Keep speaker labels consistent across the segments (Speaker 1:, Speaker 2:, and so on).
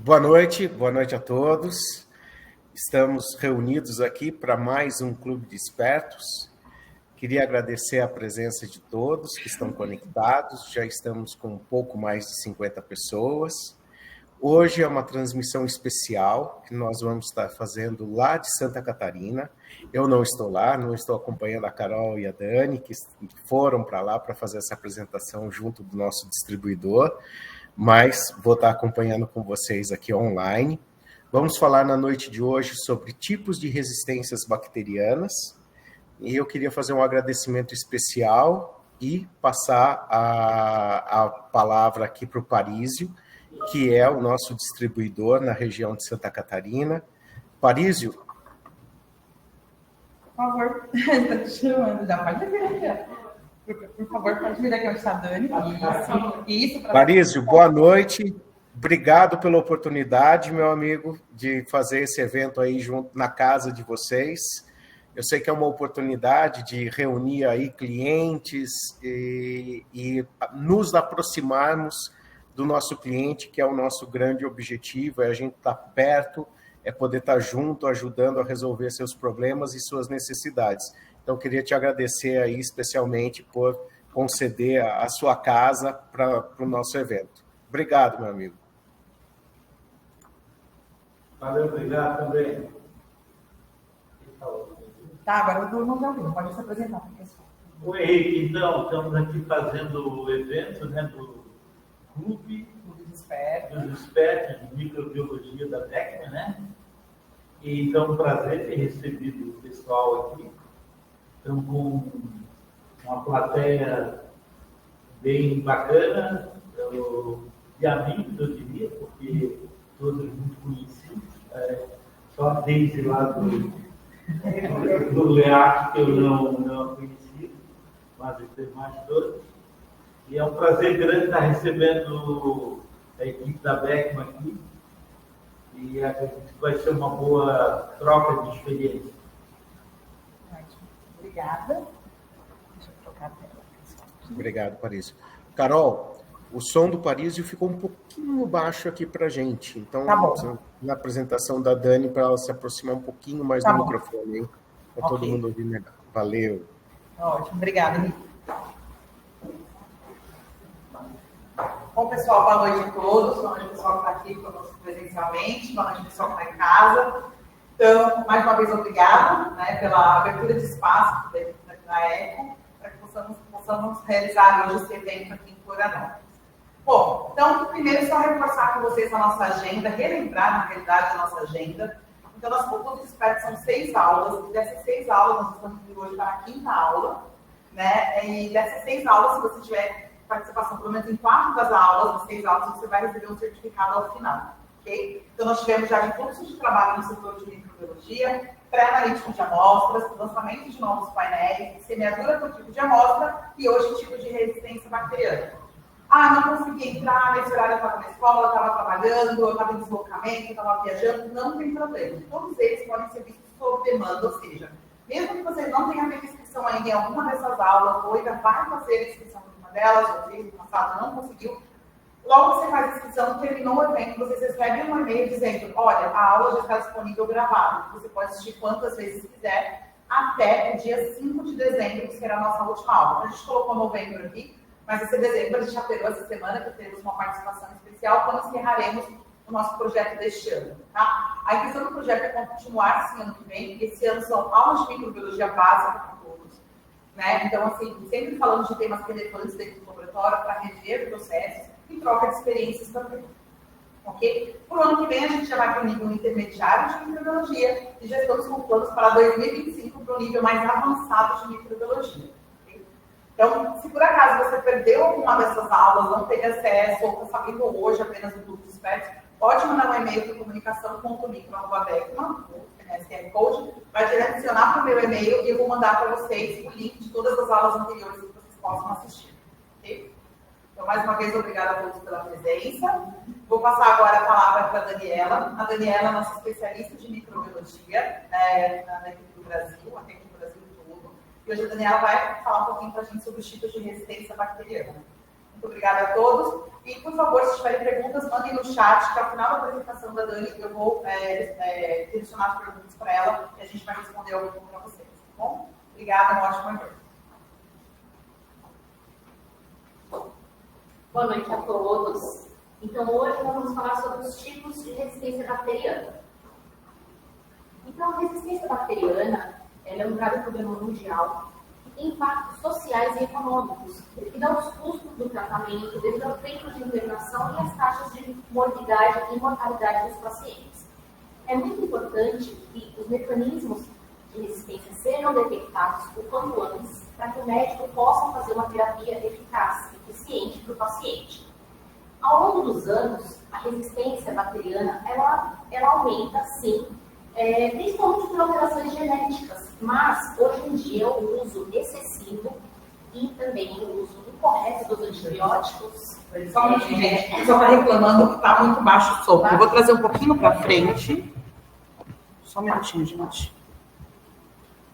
Speaker 1: Boa noite a todos. Estamos reunidos aqui para mais um Clube de Espertos. Queria agradecer a presença de todos que estão conectados. Já estamos com um pouco mais de 50 pessoas. Hoje é uma transmissão especial que nós vamos estar fazendo lá de Santa Catarina. Eu não estou lá, não estou acompanhando a Carol e a Dani, que foram para lá para fazer essa apresentação junto do nosso distribuidor, mas vou estar acompanhando com vocês aqui online. Vamos falar na noite de hoje sobre tipos de resistências bacterianas, e eu queria fazer um agradecimento especial e passar a palavra aqui para o Parísio, que é o nosso distribuidor na região de Santa Catarina. Parísio?
Speaker 2: Por favor, está te chamando, já pode vir aqui. Por favor, pode vir aqui onde está a Dani. Isso.
Speaker 1: Parísio, boa noite. Obrigado pela oportunidade, meu amigo, de fazer esse evento aí junto na casa de vocês. Eu sei que é uma oportunidade de reunir aí clientes e nos aproximarmos do nosso cliente, que é o nosso grande objetivo, é a gente estar perto, é poder estar junto, ajudando a resolver seus problemas e suas necessidades. Então, eu queria te agradecer aí especialmente por conceder a sua casa para o nosso evento. Obrigado, meu amigo.
Speaker 3: Valeu, obrigado também.
Speaker 2: Tá, agora eu não já ouviu, pode se apresentar para o pessoal.
Speaker 3: Oi, Henrique, então, estamos aqui fazendo o evento, né, do Clube dos Expertos de Microbiologia da Beckman, né? E então, é um prazer ter recebido o pessoal aqui. Estamos com uma plateia bem bacana, de amigos, eu diria, porque todos muito conhecidos. Só desde lá do LEAC que eu não conheci, mas os demais todos. E é um prazer grande estar recebendo a equipe da Beckman aqui. E acredito que vai ser uma boa troca de experiência.
Speaker 2: Obrigada. Deixa eu trocar a tela.
Speaker 1: Obrigado, Parísio. Carol, o som do Parísio ficou um pouquinho baixo aqui para a gente. Então,
Speaker 2: tá
Speaker 1: na apresentação da Dani, para ela se aproximar um pouquinho mais do microfone, hein? Para todo mundo ouvir melhor. Valeu.
Speaker 2: Ótimo, obrigada, Henrique. Bom, pessoal, boa noite a todos. Boa noite, pessoal que está aqui conosco presencialmente. Boa noite, pessoal que está em casa. Então, mais uma vez, obrigado, né, pela abertura de espaço da ECO, para que possamos realizar hoje esse evento aqui em Florianópolis. Bom, então, primeiro, só reforçar com vocês a nossa agenda, relembrar, na realidade, a nossa agenda. Então, nós Clube dos Expertos são 6 aulas, e dessas 6 aulas, nós estamos indo hoje para a 5ª aula, né, e dessas 6 aulas, se você tiver participação, pelo menos em 4 das aulas, nas 6 aulas, você vai receber um certificado ao final, ok? Então, nós tivemos já fluxo de trabalho no setor de microbiologia, pré-analítico de amostras, lançamento de novos painéis, semeadura por tipo de amostra e hoje tipo de resistência bacteriana. Ah, não consegui entrar, nesse horário eu estava na escola, eu estava trabalhando, eu estava em deslocamento, eu estava viajando, não tem problema. Todos eles podem ser vistos sob demanda, ou seja, mesmo que você não tenha feito inscrição ainda em alguma dessas aulas, ou ainda vai fazer a inscrição em uma delas, ou fez no passado não conseguiu, logo você faz a inscrição, terminou o evento, vocês recebem um e-mail dizendo, olha, a aula já está disponível gravada, você pode assistir quantas vezes quiser, até o dia 5 de dezembro, que será a nossa última aula. A gente colocou novembro aqui, mas esse dezembro a gente já pegou essa semana, que teremos uma participação especial, quando encerraremos o nosso projeto deste ano. Tá? A intenção do projeto é continuar esse ano que vem, esse ano são aulas de microbiologia básica para todos. Né? Então, assim, sempre falamos de temas relevantes dentro do laboratório para rever processos e troca de experiências também. Ok? Para o ano que vem, a gente já vai para o nível intermediário de microbiologia e já estamos com planos para 2025 para o nível mais avançado de microbiologia. Okay? Então, se por acaso você perdeu alguma dessas aulas, não teve acesso, ou está sabendo hoje apenas do Clube dos Expertos, pode mandar um e-mail para comunicação.micro@beckman, QR Code, vai direcionar para o meu e-mail e eu vou mandar para vocês o link de todas as aulas anteriores que vocês possam assistir. Ok? Então, mais uma vez, obrigada a todos pela presença. Vou passar agora a palavra para a Daniela. A Daniela é nossa especialista de microbiologia na equipe do Brasil, aqui no Brasil todo. E hoje a Daniela vai falar um pouquinho para a gente sobre os tipos de resistência bacteriana. Muito obrigada a todos. E, por favor, se tiverem perguntas, mandem no chat, que ao final da apresentação da Dani, eu vou direcionar as perguntas para ela e a gente vai responder alguma para vocês, tá bom? Obrigada, uma ótima noite.
Speaker 4: Boa noite a todos. Então, hoje nós vamos falar sobre os tipos de resistência bacteriana. Então, a resistência bacteriana ela é um grave problema mundial que tem impactos sociais e econômicos, devido aos custos do tratamento, devido ao tempo de internação e às taxas de morbidade e mortalidade dos pacientes. É muito importante que os mecanismos de resistência sejam detectados o quanto antes, para que o médico possa fazer uma terapia eficaz e eficiente para o paciente. Ao longo dos anos, a resistência bacteriana ela aumenta, sim, principalmente por alterações genéticas, mas hoje em dia o uso excessivo e também o uso incorreto dos antibióticos.
Speaker 2: Só um minutinho, gente. O pessoal está reclamando que está muito baixo o som. Eu vou trazer um pouquinho para frente. Só um minutinho, gente.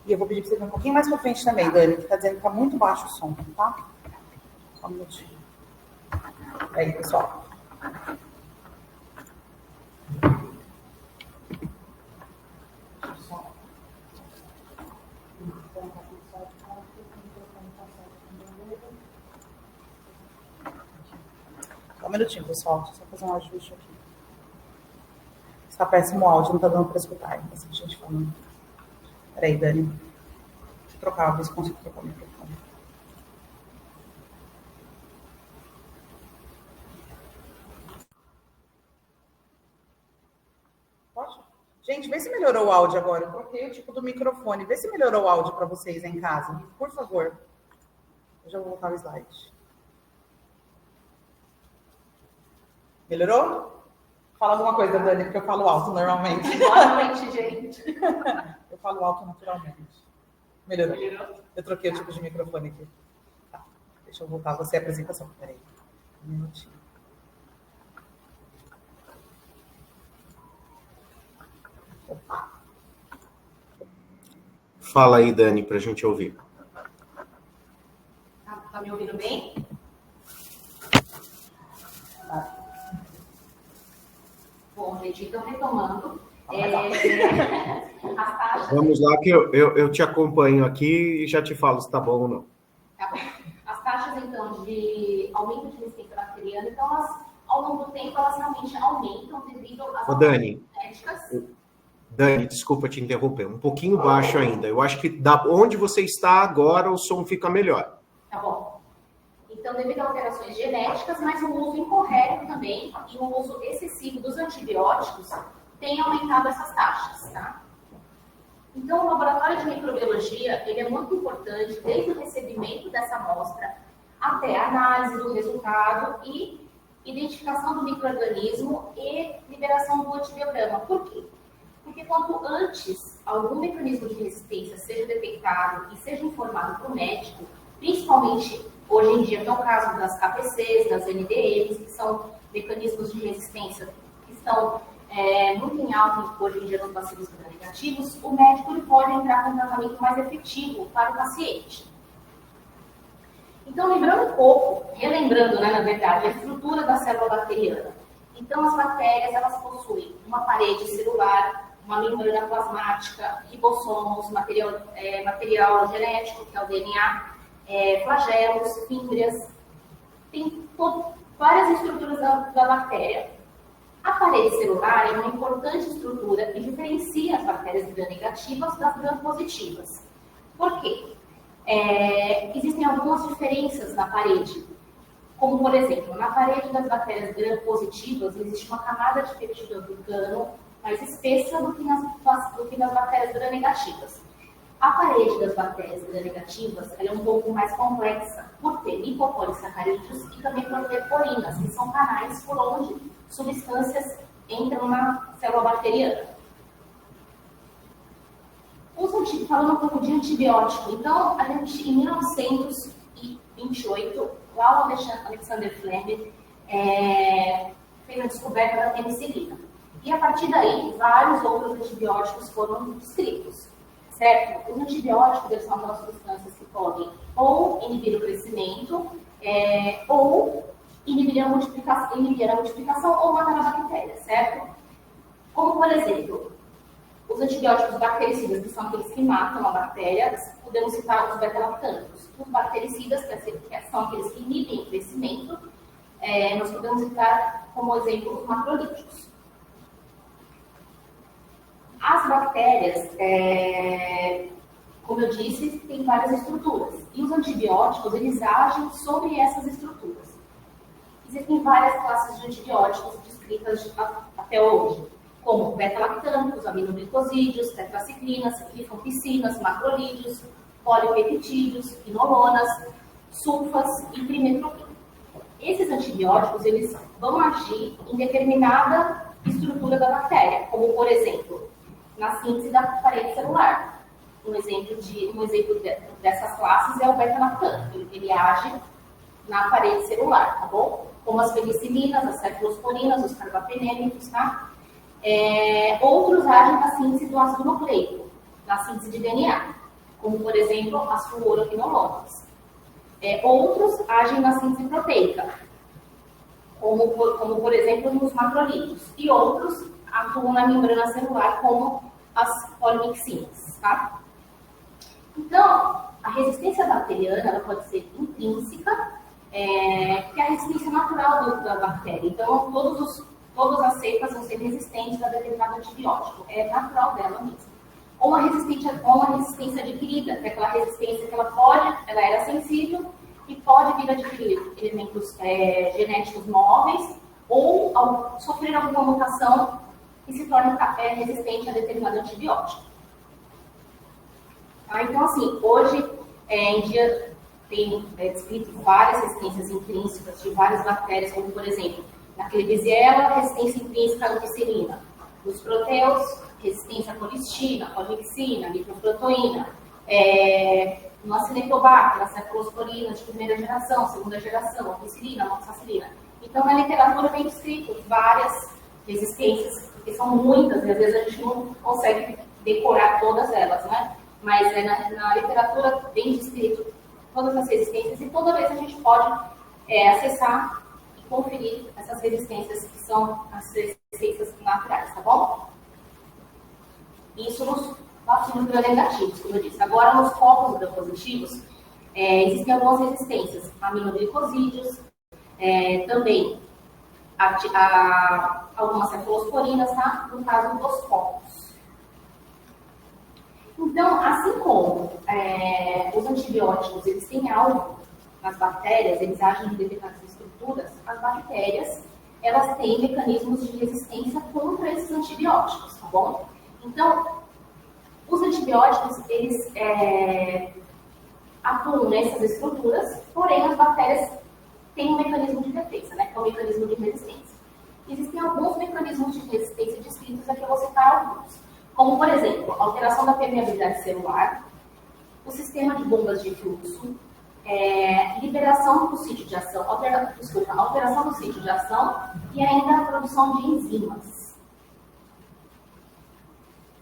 Speaker 2: E eu vou pedir para você vir um pouquinho mais para frente também, Dani, que está dizendo que está muito baixo o som, tá? Só um minutinho. Aí, pessoal. Só um minutinho, pessoal. Deixa eu só fazer um ajuste aqui. Está péssimo o áudio, não está dando para escutar. Essa gente falando. Peraí, Dani. Deixa eu trocar, ver se consigo trocar o microfone. Pode? Gente, vê se melhorou o áudio agora. Eu troquei o tipo do microfone. Vê se melhorou o áudio para vocês aí em casa. Por favor. Eu já vou voltar o slide. Melhorou? Fala alguma coisa, Dani, porque eu falo alto normalmente.
Speaker 4: Boa noite, gente.
Speaker 2: Eu falo alto naturalmente. Melhorou? Eu troquei o tipo de microfone aqui. Tá. Deixa eu voltar você a apresentação. Peraí. Um minutinho. Opa.
Speaker 1: Fala aí, Dani, para a gente ouvir.
Speaker 4: Tá me ouvindo bem?
Speaker 2: Tá.
Speaker 4: Bom, gente, então retomando. As taxas...
Speaker 1: Vamos lá, que eu te acompanho aqui e já te falo se está bom ou não.
Speaker 4: Tá bom. As taxas, então, de aumento de resistência bacteriana, então, elas, ao longo do tempo, elas realmente aumentam devido às
Speaker 1: Dani,
Speaker 4: genéticas.
Speaker 1: Dani, desculpa te interromper, um pouquinho baixo ainda. Eu acho que da onde você está agora o som fica melhor.
Speaker 4: Tá bom. Então, devido a alterações genéticas, mas o uso incorreto também e o uso excessivo dos antibióticos tem aumentado essas taxas, tá? Então, o laboratório de microbiologia, ele é muito importante desde o recebimento dessa amostra até a análise do resultado e identificação do micro-organismo e liberação do antibiograma. Por quê? Porque quanto antes algum mecanismo de resistência seja detectado e seja informado para o médico, principalmente hoje em dia, que é o caso das KPCs, das NDMs, que são mecanismos de resistência que estão muito em alta hoje em dia nos bacilos gram-negativos, o médico ele pode entrar com um tratamento mais efetivo para o paciente. Então, lembrando um pouco, relembrando, né, na verdade, a estrutura da célula bacteriana. Então, as bactérias, elas possuem uma parede celular, uma membrana plasmática, ribossomos, material genético, que é o DNA, flagelos, fímbrias, tem várias estruturas da bactéria. A parede celular é uma importante estrutura que diferencia as bactérias gram-negativas das gram-positivas. Por quê? Existem algumas diferenças na parede. Como, por exemplo, na parede das bactérias gram-positivas existe uma camada de peptídeo glucano mais espessa do que nas bactérias gram-negativas. A parede das bactérias gram-negativas é um pouco mais complexa, por ter lipopolissacarídeos e também por ter porinas, que são canais por onde substâncias entram na célula bacteriana. Falando um pouco de antibiótico, então, a gente, em 1928, lá o Alexander Fleming fez a descoberta da penicilina. E a partir daí, vários outros antibióticos foram descritos. Certo? Os antibióticos, eles são aquelas substâncias que podem ou inibir o crescimento ou inibir a multiplicação ou matar a bactéria, certo? Como, por exemplo, os antibióticos bactericidas, que são aqueles que matam a bactéria, podemos citar os beta-lactâmicos. Os bactericidas, que são aqueles que inibem o crescimento, nós podemos citar como exemplo os macrolíticos. As bactérias, como eu disse, têm várias estruturas. E os antibióticos, eles agem sobre essas estruturas. Existem várias classes de antibióticos descritas até hoje, como beta-lactâmicos, aminoglicosídeos, tetraciclinas, rifampicinas, macrolídeos, polipeptídeos, quinolonas, sulfas e trimetoprim. Esses antibióticos, eles vão agir em determinada estrutura da bactéria, como, por exemplo, na síntese da parede celular. Um exemplo dessas classes é o beta-lactâmico. Ele age na parede celular, tá bom? Como as penicilinas, as cefalosporinas, os carbapenêmicos, tá? Outros agem na síntese do ácido nucleico, na síntese de DNA, como, por exemplo, as fluoroquinolonas. Outros agem na síntese proteica, como por exemplo, nos macrolídeos. E outros atuam na membrana celular, como as polimixinas, tá? Então, a resistência bacteriana ela pode ser intrínseca, que é a resistência natural da bactéria. Então, todas as cepas vão ser resistentes a determinado antibiótico. É natural dela mesmo. Ou uma resistência adquirida, que é aquela resistência que ela era sensível e pode vir a adquirir elementos genéticos móveis ou ao sofrer alguma mutação que se torne resistente a determinado antibiótico. Então, assim, hoje em dia tem descrito várias resistências intrínsecas de várias bactérias, como, por exemplo, na Klebsiella, resistência intrínseca à ampicilina. Nos proteus, resistência à colistina, polymyxina, nitroproteína. No Acinetobacter, as cefalosporinas de primeira geração, segunda geração, ampicilina, amoxicilina. Então, na literatura vem descrito várias resistências, porque são muitas, e às vezes a gente não consegue decorar todas elas, né? Mas na literatura vem descrito todas as resistências e toda vez a gente pode acessar e conferir essas resistências que são as resistências naturais, tá bom? Isso nos vacinos gram-negativos, como eu disse. Agora, nos copos gram-positivos, existem algumas resistências, aminoglicosídeos, também algumas cefalosporinas, tá? No caso dos copos. Então, assim como os antibióticos, eles têm algo nas bactérias, eles agem em determinadas estruturas, as bactérias, elas têm mecanismos de resistência contra esses antibióticos, tá bom? Então, os antibióticos, eles atuam nessas estruturas, porém as bactérias têm um mecanismo de defesa, né, que é o mecanismo de resistência. Existem alguns mecanismos de resistência descritos, aqui eu vou citar alguns, como, por exemplo, alteração da permeabilidade celular, o sistema de bombas de fluxo, liberação do sítio de ação, alteração do sítio de ação e ainda a produção de enzimas.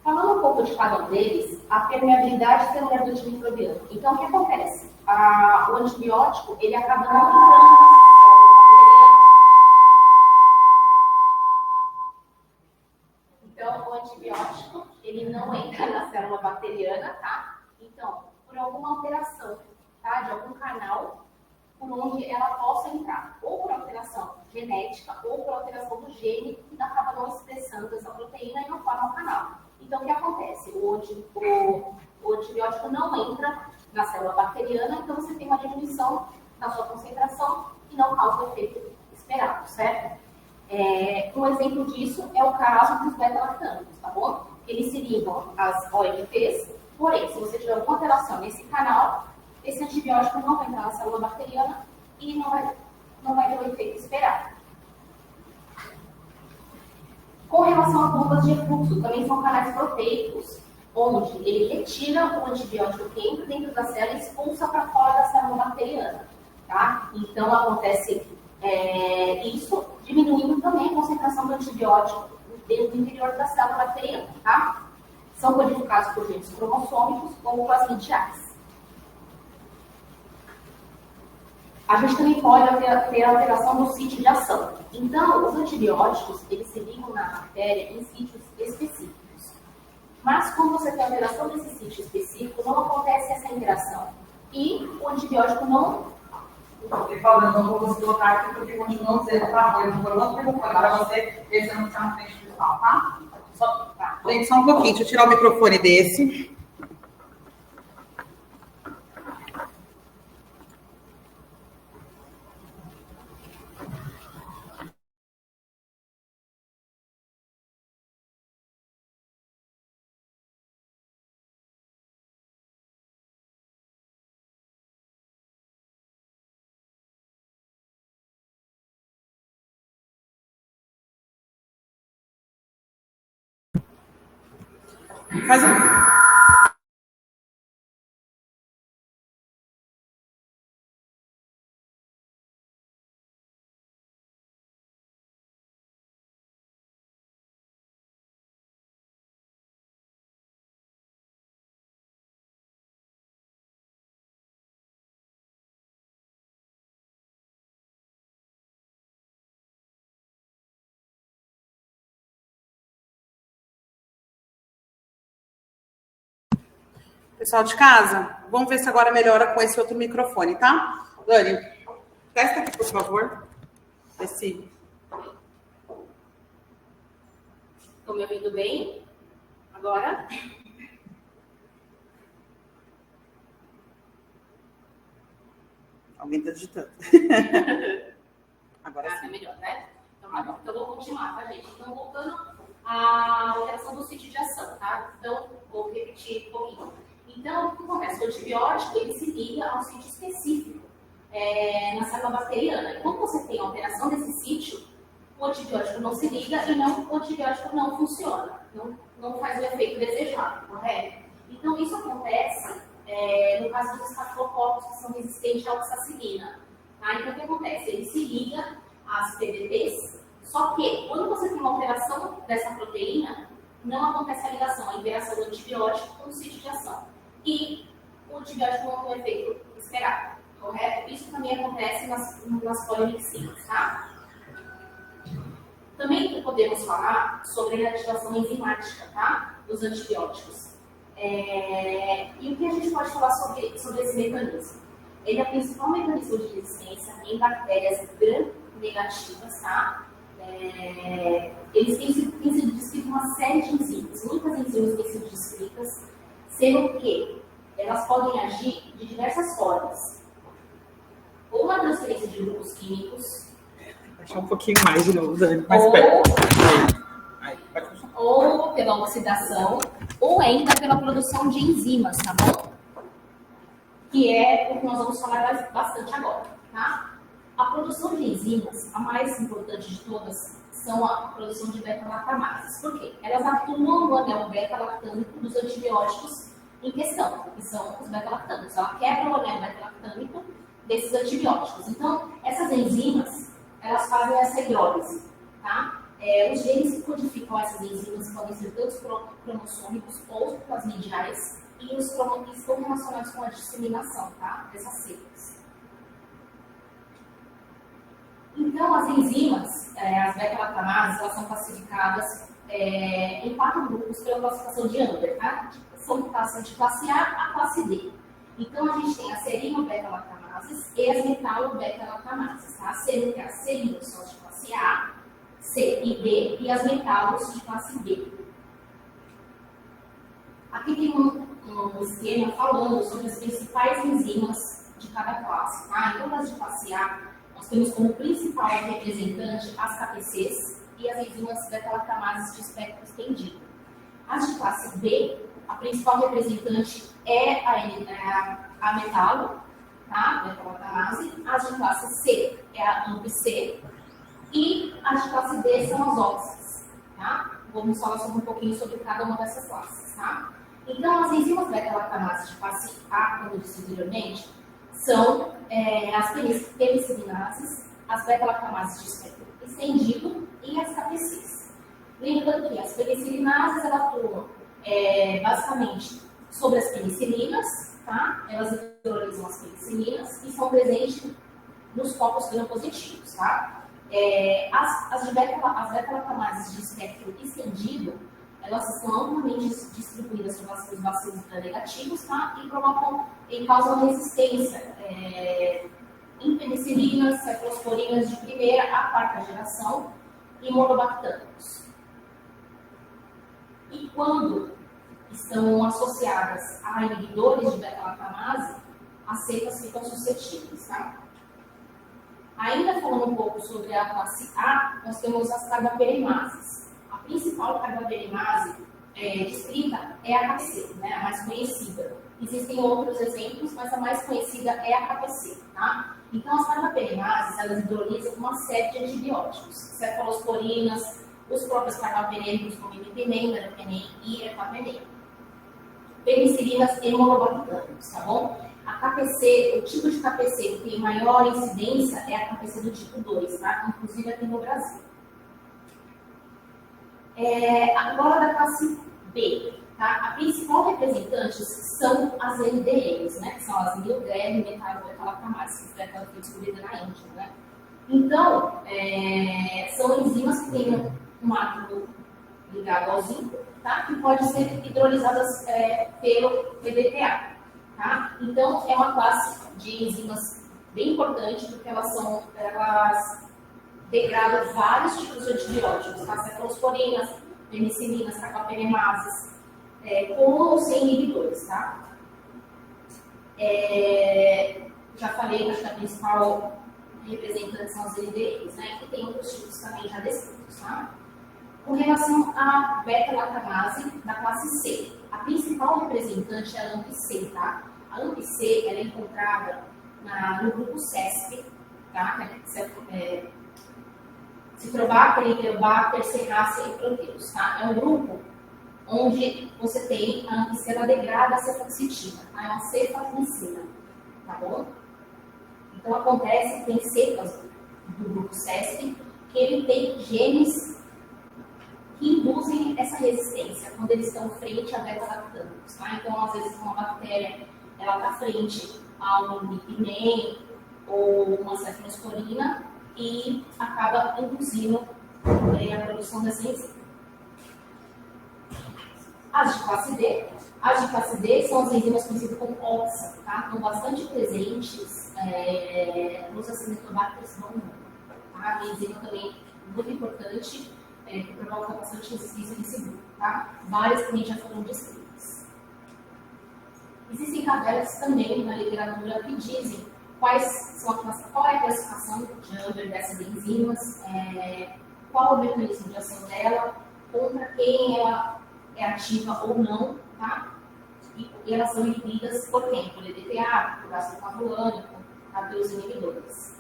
Speaker 4: Falando um pouco de cada um deles, a permeabilidade celular do antimicrobiano. Então, o que acontece? O antibiótico, ele acaba não entrando na célula bacteriana. Então, o antibiótico, ele não entra na célula bacteriana, tá? Então, por alguma alteração, tá? De algum canal por onde ela possa entrar, ou por alteração genética, ou por alteração do gene, que acaba não expressando essa proteína e não forma o canal. Então, o que acontece? O antibiótico não entra na célula bacteriana, então você tem uma diminuição na sua concentração e não causa o efeito esperado, certo? Um exemplo disso é o caso dos beta-lactâmicos, tá bom? Eles se ligam às OMPs, porém, se você tiver alguma alteração nesse canal, esse antibiótico não vai entrar na célula bacteriana e não vai ter o efeito esperado. Com relação a bombas de fluxo, também são canais proteicos, onde ele retira o antibiótico que entra dentro da célula e expulsa para fora da célula bacteriana, tá? Então, acontece isso, diminuindo também a concentração do antibiótico dentro do interior da célula bacteriana, tá? São codificados por genes cromossômicos ou plasmidiais. a gente também pode ter alteração do sítio de ação. Então, os antibióticos, eles se ligam na bactéria em sítios específicos. Mas, quando você tem alteração desse sítio específico, não acontece essa interação. E o antibiótico não...
Speaker 2: Porque falando, não vou conseguir colocar aqui, porque continuam dizendo, tá? Eu vou não perguntar para você, esse não está na frente do pessoal, tá? Gente, só um pouquinho, deixa eu tirar o microfone desse. Faz um... Pessoal de casa, vamos ver se agora melhora com esse outro microfone, tá? Dani, testa aqui, por favor. Esse.
Speaker 4: Estão me ouvindo bem? Agora?
Speaker 2: Alguém está digitando. Agora sim.
Speaker 4: É melhor, né? Então, tá bom. Então, vou continuar, tá, gente? Então, voltando à alteração do sítio de ação, tá? Então, vou repetir um pouquinho. Então, o que acontece? O antibiótico, ele se liga a um sítio específico na célula bacteriana. E quando você tem alteração desse sítio, o antibiótico não se liga e o antibiótico não funciona. Não faz o efeito desejado, correto? Então, isso acontece no caso dos estafilococos que são resistentes à oxacilina. Tá? Então, o que acontece? Ele se liga às PDTs, só que quando você tem uma alteração dessa proteína, não acontece a ligação, a interação do antibiótico com o sítio de ação. E o antibiótico não tem o efeito esperado, correto? Isso também acontece nas polimixinas, tá? Também podemos falar sobre a ativação enzimática, tá? Dos antibióticos. E o que a gente pode falar sobre esse mecanismo? Ele é o principal mecanismo de resistência em bactérias gram-negativas, tá? Eles têm sido descritos uma série de enzimas, muitas enzimas têm sido descritas, sendo que elas podem agir de diversas formas. Ou na transferência de grupos químicos,
Speaker 2: Deixa um pouquinho mais de novo, Dani, mais perto.
Speaker 4: Ou pela oxidação, ou ainda pela produção de enzimas, tá bom? Que é o que nós vamos falar bastante agora, tá? A produção de enzimas, a mais importante de todas, são a produção de beta-lactamases. Por quê? Elas atuam no anel beta-lactâmico dos antibióticos em questão, que são os beta-lactâmicos. Ela quebra o anel beta-lactâmico desses antibióticos. Então, essas enzimas, elas fazem essa hidrólise, tá? Os genes que codificam essas enzimas podem ser tanto cromossômicos ou plasmidiais, e os cromossomos estão relacionados com a disseminação, tá? Dessas células. Então, as enzimas, as beta-lactamases, elas são classificadas em 4 grupos pela classificação de Amber, tá? São de classe A a classe D. Então, a gente tem as serino-beta-lactamases e as metalo-beta-lactamases, tá? Sendo que as serinos são de classe A, C e D, e as metalos de classe B. Aqui tem um esquema falando sobre as principais enzimas de cada classe, tá? Então, as de classe A, nós temos como principal representante as KPCs e as enzimas beta-lactamases de espectro estendido. As de classe B, a principal representante é a metalo, tá? Beta-lactamase. As de classe C é a AMP-C e as de classe D são as óxidas, tá? Vamos falar sobre um pouquinho sobre cada uma dessas classes, tá? Então, as enzimas beta-lactamases de classe A, como eu disse anteriormente, são as penicilinases, as beta-lactamases de espectro estendido e as KPCs. Lembrando que as penicilinases elas atuam basicamente sobre as penicilinas, tá? Elas hidrolisam as penicilinas e são presentes nos corpos gram-positivos, tá? As beta-lactamases de espectro estendido, elas estão amplamente distribuídas nos bacilos gram-negativos, tá? E causam resistência em penicilinas, cefalosporinas de primeira a quarta geração e monobactâmicos. E quando estão associadas a inibidores de beta-lactamase, as cepas ficam suscetíveis, tá? Ainda falando um pouco sobre a classe A, nós temos as carbaperimases. A principal carbaperimase descrita é a KPC, né, a mais conhecida. Existem outros exemplos, mas a mais conhecida é a KPC, tá? Então, as carbaperimases, elas hidrolisam uma série de antibióticos, cefalosporinas, os próprios carbapenêmicos, como imipenem, meropenem e ertapenem. Penicilinas e monobactâmicos, tá bom? A KPC, o tipo de KPC que tem maior incidência é a KPC do tipo 2, tá? Inclusive aqui no Brasil. Agora da classe B, tá? A principal representantes são as NDMs, né? Que são as metal-beta-lactamases, que foi aquela que foi descobrida na Índia, né? Então, são enzimas que têm um átomo ligado ao zinco, tá? Que pode ser hidrolizadas pelo PDTA, tá? Então, é uma classe de enzimas bem importante, porque elas degradam vários tipos de antibióticos, tá? Cefalosporinas, penicilinas, carbapenemases, com ou sem inibidores, tá? Já falei, acho que a principal representante são as NDEs, né? Que tem outros tipos também já descritos, tá? Com relação à beta-lactamase da classe C, a principal representante é a AMP-C, tá? A AMP-C ela é encontrada no grupo CESP, tá? Citrobacter, Enterobacter, Serrácea e Proteus, tá? É um grupo onde você tem a AMP-C, ela degrada a cefoxitina, tá? É uma cefacicina, tá bom? Então acontece que tem cepas do grupo CESP que ele tem genes que induzem essa resistência quando eles estão frente a beta-lactâmicos, tá? Então, às vezes, uma bactéria ela está frente a um imipenem ou uma cefalosporina e acaba induzindo a produção dessa enzima. As de classe D são as enzimas conhecidas como OXA, tá? Estão bastante presentes nos acinetobacters romano, tá? A enzima também muito importante, que provoca bastante resistência nesse grupo, tá? Várias também já foram descritas. Existem tabelas também na literatura que dizem qual é a classificação de Amber dessas enzimas, qual o mecanismo de ação dela, contra quem ela é ativa ou não, tá? E elas são inibidas por quem? Por EDTA, por ácido clavulânico, pelos inibidores.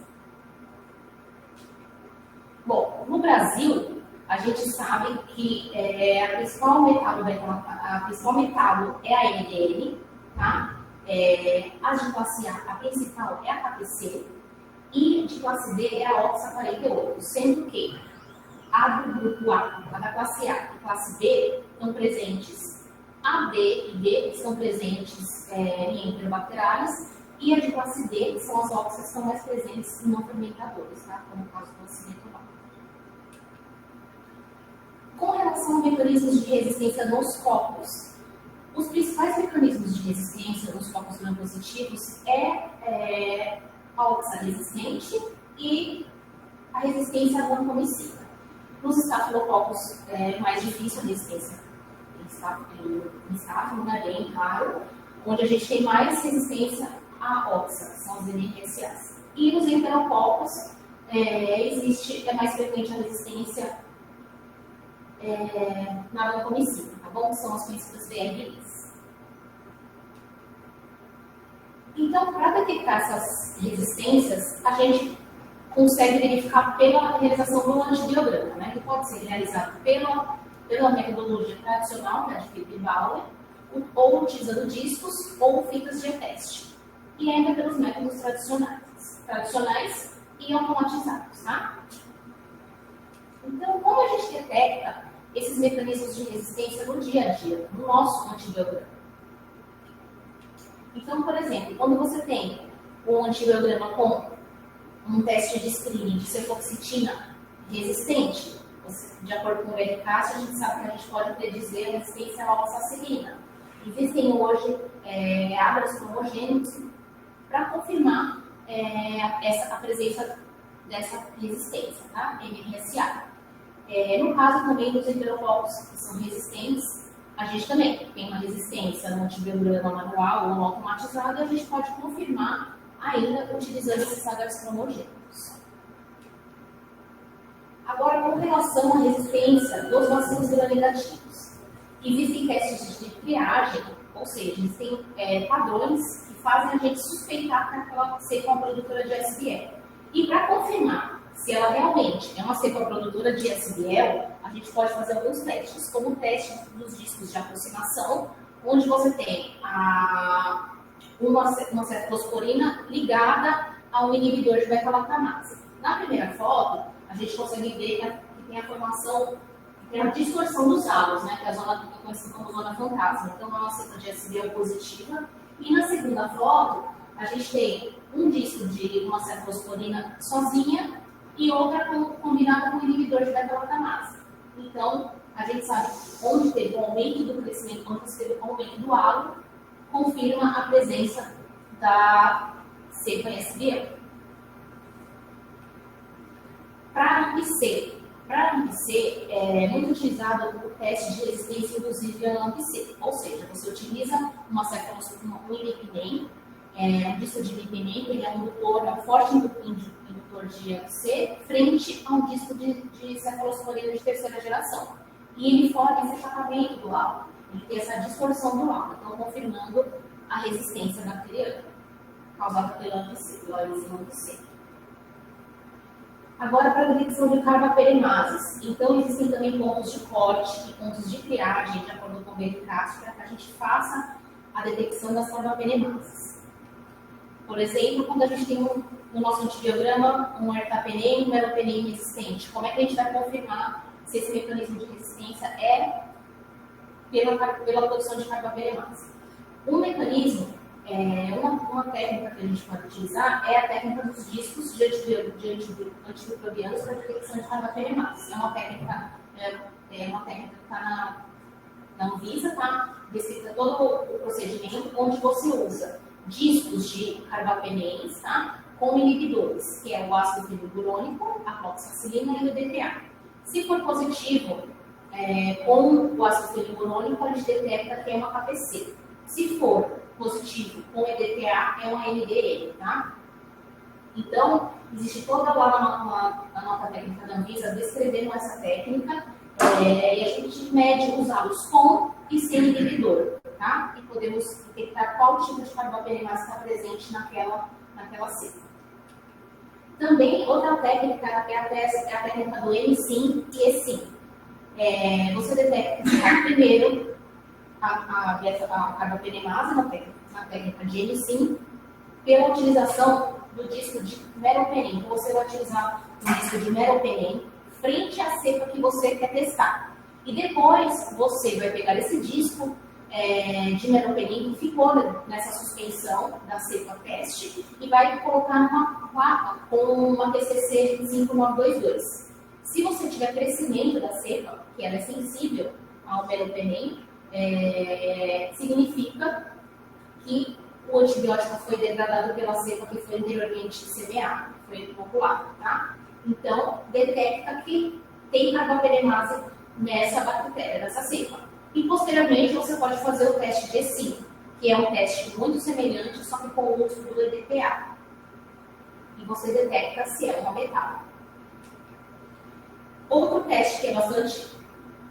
Speaker 4: Bom, no Brasil, a gente sabe que a principal metalo é a NDN, tá? A de classe A, a principal é a KPC, e de classe D é a OXA48, sendo que a do grupo A, a da classe A e classe B estão presentes, a D e B estão presentes em enterobacteriales, e a de classe D são as OXAs que estão mais presentes em não fermentadores, tá? Como o caso do acinetobacter. Com relação a mecanismos de resistência nos copos, os principais mecanismos de resistência nos copos gram-positivos é a oxaresistente e a resistência vancomicina. Nos estafilococos é mais difícil a resistência em estáfilo, né, bem raro, onde a gente tem mais resistência a oxa, que são os NRSAs. E nos enterococos é mais frequente a resistência na vancomicina, tá bom? Que são as conhecidas VRIs. Então, para detectar essas resistências, a gente consegue verificar pela realização do antibiograma, né? Que pode ser realizado pela metodologia tradicional, né, de Philip-Bauer, ou utilizando discos ou fitas de teste. E ainda pelos métodos tradicionais e automatizados, tá? Então, como a gente detecta esses mecanismos de resistência no dia a dia, no nosso antibiograma? Então, por exemplo, quando você tem um antibiograma com um teste de screening de cefoxitina resistente, de acordo com o eficácia, a gente sabe que a gente pode predizer a resistência à oxacilina. Existem hoje ágaros cromogênicos para confirmar a presença dessa resistência, tá? MRSA. No caso também dos enterococos que são resistentes, a gente também tem uma resistência no antibiograma manual ou no automatizado, e a gente pode confirmar ainda utilizando esses ágaros cromogênicos. Agora, com relação à resistência dos vacilos gram-negativos, existem testes de triagem, ou seja, existem padrões que fazem a gente suspeitar que aquela cepa é uma produtora de SBL. E para confirmar se ela realmente é uma cepa produtora de SBL, a gente pode fazer alguns testes, como o teste dos discos de aproximação, onde você tem uma cefalosporina ligada a um inibidor de beta-lactamase. Na primeira foto, a gente consegue ver que tem a formação, tem a distorção dos halos, né, que é a zona que é conhecida como zona fantasma. Então, é uma cepa de SBL positiva. E na segunda foto, a gente tem um disco de uma cefalosporina sozinha e outra combinada com o inibidor de beta-lactamase. Então, a gente sabe que onde teve um aumento do crescimento, onde teve um aumento do halo, confirma a presença da cepa SBL. Para AMP-C, é muito utilizado o teste de resistência induzive a AMP-C, ou seja, você utiliza uma cefalosporina, um imipnem, um disco de imipnem, ele é um forte indutor de AMP-C, frente a um disco de cefalosporina de terceira geração. E ele forma esse achatamento do halo, ele tem essa distorção do halo, então confirmando a resistência bacteriana causada pela AMP-C. Agora, para a detecção de carbaperimases. Então, existem também pontos de corte e pontos de triagem, de acordo com o Vericast, para que a gente faça a detecção das carbaperimases. Por exemplo, quando a gente tem no nosso antibiograma um ertapenem e um meropenem resistente, como é que a gente vai confirmar se esse mecanismo de resistência é pela produção de carbaperimases? Um mecanismo, uma técnica que a gente pode utilizar é a técnica dos discos de antimicrobianos para detecção de carbaperimases. É uma técnica que está na Anvisa, está descrita todo o procedimento, onde você usa discos de carbapenéis, tá? Com inibidores, que é o ácido fenilburônico, a cloxacilina e o DTA. Se for positivo com o ácido fenilburônico, a gente detecta que é uma KPC. Se for positivo com EDTA, é uma NDM, tá? Então, existe toda lá na nota técnica da Anvisa descrevendo essa técnica, e a gente mede os halos com e sem inibidor, tá? E podemos detectar qual tipo de carbapenemase está presente naquela cepa. Também, outra técnica é a técnica do M-Sim e E-Sim. Você detecta primeiro a carbapenemase na técnica de M-Sim pela utilização do disco de meropenem. Então, você vai utilizar o disco de meropenem frente à cepa que você quer testar. E depois, você vai pegar esse disco de meropenem que ficou nessa suspensão da cepa teste e vai colocar numa placa com uma PCC 5922. Se você tiver crescimento da cepa, que ela é sensível ao meropenem, significa que o antibiótico foi degradado pela cepa que foi anteriormente semeada, foi inoculada, tá? Então, detecta que tem carbapenemase nessa bactéria, nessa cepa. E, posteriormente, você pode fazer o teste de E-Sim, que é um teste muito semelhante, só que com o uso do EDTA. E você detecta se é uma metábola. Outro teste que é bastante,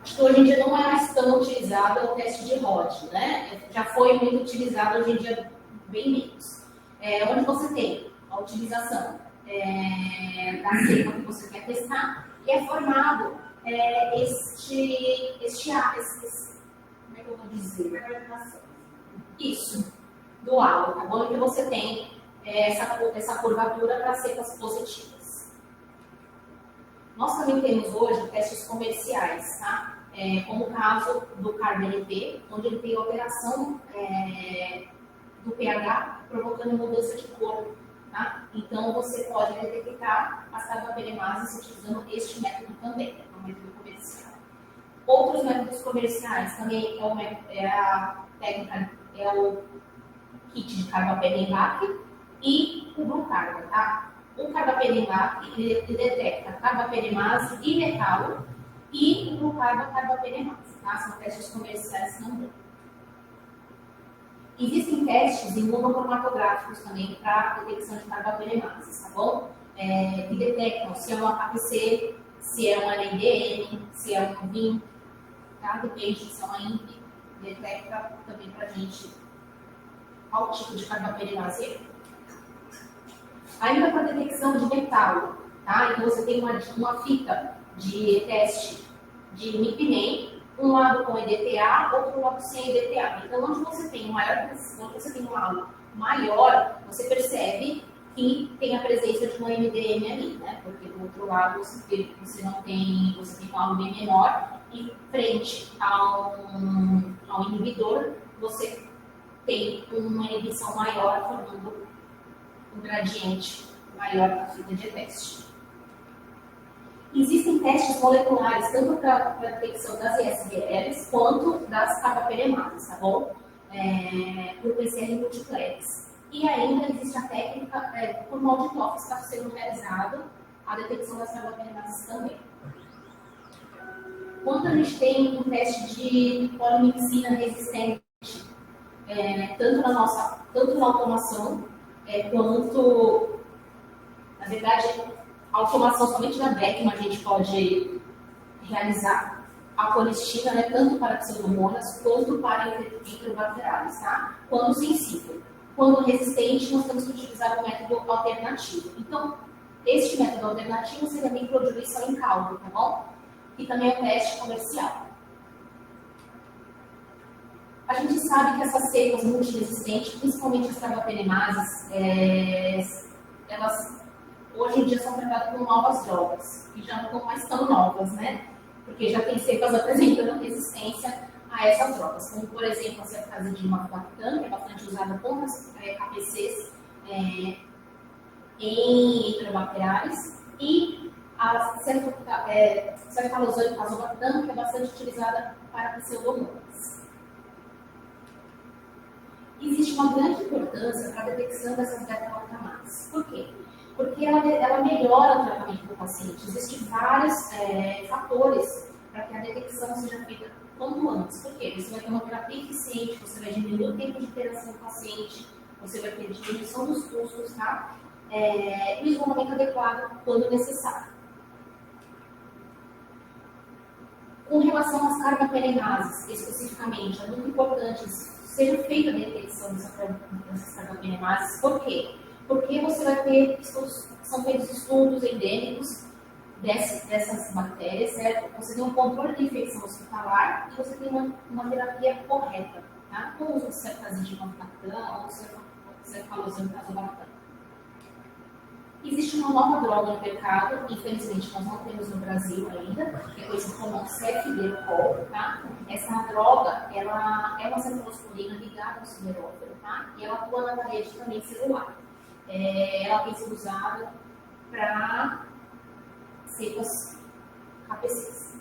Speaker 4: acho que hoje em dia não é mais tão utilizado, é o teste de Rod, né? Já foi muito utilizado, hoje em dia bem menos. Onde você tem a utilização da cepa que você quer testar e é formado como é que eu vou dizer? Isso, do halo, tá bom? Então você tem essa curvatura para cepas positivas. Nós também temos hoje testes comerciais, tá? Como o caso do CARB-NP, onde ele tem alteração do pH, provocando mudança de cor Tá? Então, você pode detectar as carbapenemases utilizando este método também, é um método comercial. Outros métodos comerciais também é a técnica, é o kit de carbapenem-embarque e o Blue Carba, tá? O carbapenem-embarque, ele detecta carbapenemase e metalo, e o Blue Carba, carbapenemase, tá? São testes comerciais também. Existem testes imunocromatográficos também para detecção de carbapenemases, tá bom? Que detectam se é uma KPC, se é uma NDM, se é um VIM, tá? Depende se é uma INP, detecta também para a gente qual tipo de carbapenemase é. Ainda para detecção de metal, tá? Então você tem uma fita de teste de MIPNEM, um lado com EDTA, outro lado sem EDTA. Então, onde você tem um halo maior, você percebe que tem a presença de uma MDM ali, né? Porque do outro lado você tem um halo bem menor e frente ao inibidor você tem uma inibição maior, formando um gradiente maior da fita de teste. Existem testes moleculares, tanto para a detecção das ISBLs quanto das carbapenemases, tá bom? Por PCR multiplex. E ainda existe a técnica por Maltitop, que está sendo realizada a detecção das carbapenemases também. Quando a gente tem um teste de polimixina resistente, tanto na automação, quanto, na verdade, a automação somente da Beckman a gente pode realizar a colistina, né, tanto para pseudomonas quanto para enterobacteriais, tá? Quando sensível. Quando resistente, nós temos que utilizar um método alternativo. Então, este método alternativo seria a microdiluição em caldo, tá bom? Que também é um teste comercial. A gente sabe que essas cepas multiresistentes, principalmente as carbapenemases, elas hoje em dia são tratadas como novas drogas, e já não são mais tão novas, né? Porque já tem cepas apresentando resistência a essas drogas, como, por exemplo, a cefazidina mafactam, que é bastante usada com as KPCs em enterobacteriais, e a cefalozane azobactam, que é bastante utilizada para pseudomonas. Existe uma grande importância para a detecção dessas beta-lactamases. Por quê? Porque ela melhora o tratamento do paciente. Existem vários fatores para que a detecção seja feita quanto antes. Por quê? Você vai ter uma terapia eficiente, você vai diminuir o tempo de interação do paciente, você vai ter diminuição dos custos, tá? E o isolamento adequado quando necessário. Com relação às carbapenemases, especificamente, é muito importante seja feita a detecção dessas carbapenemases. Por quê? Porque você vai ter são feitos estudos endêmicos dessas bactérias, certo? Você tem um controle de infecção hospitalar e você tem uma terapia correta, tá? Com o uso de cefazidina mafactam ou cefalozane azobactam. Existe uma nova droga no mercado, infelizmente nós não temos no Brasil ainda, que é conhecida como cefidecol, tá? Essa droga, ela é uma cefalosporina ligada ao siderófilo, tá? E ela atua na parede também celular. Ela tem sido usada para cepas KPCs.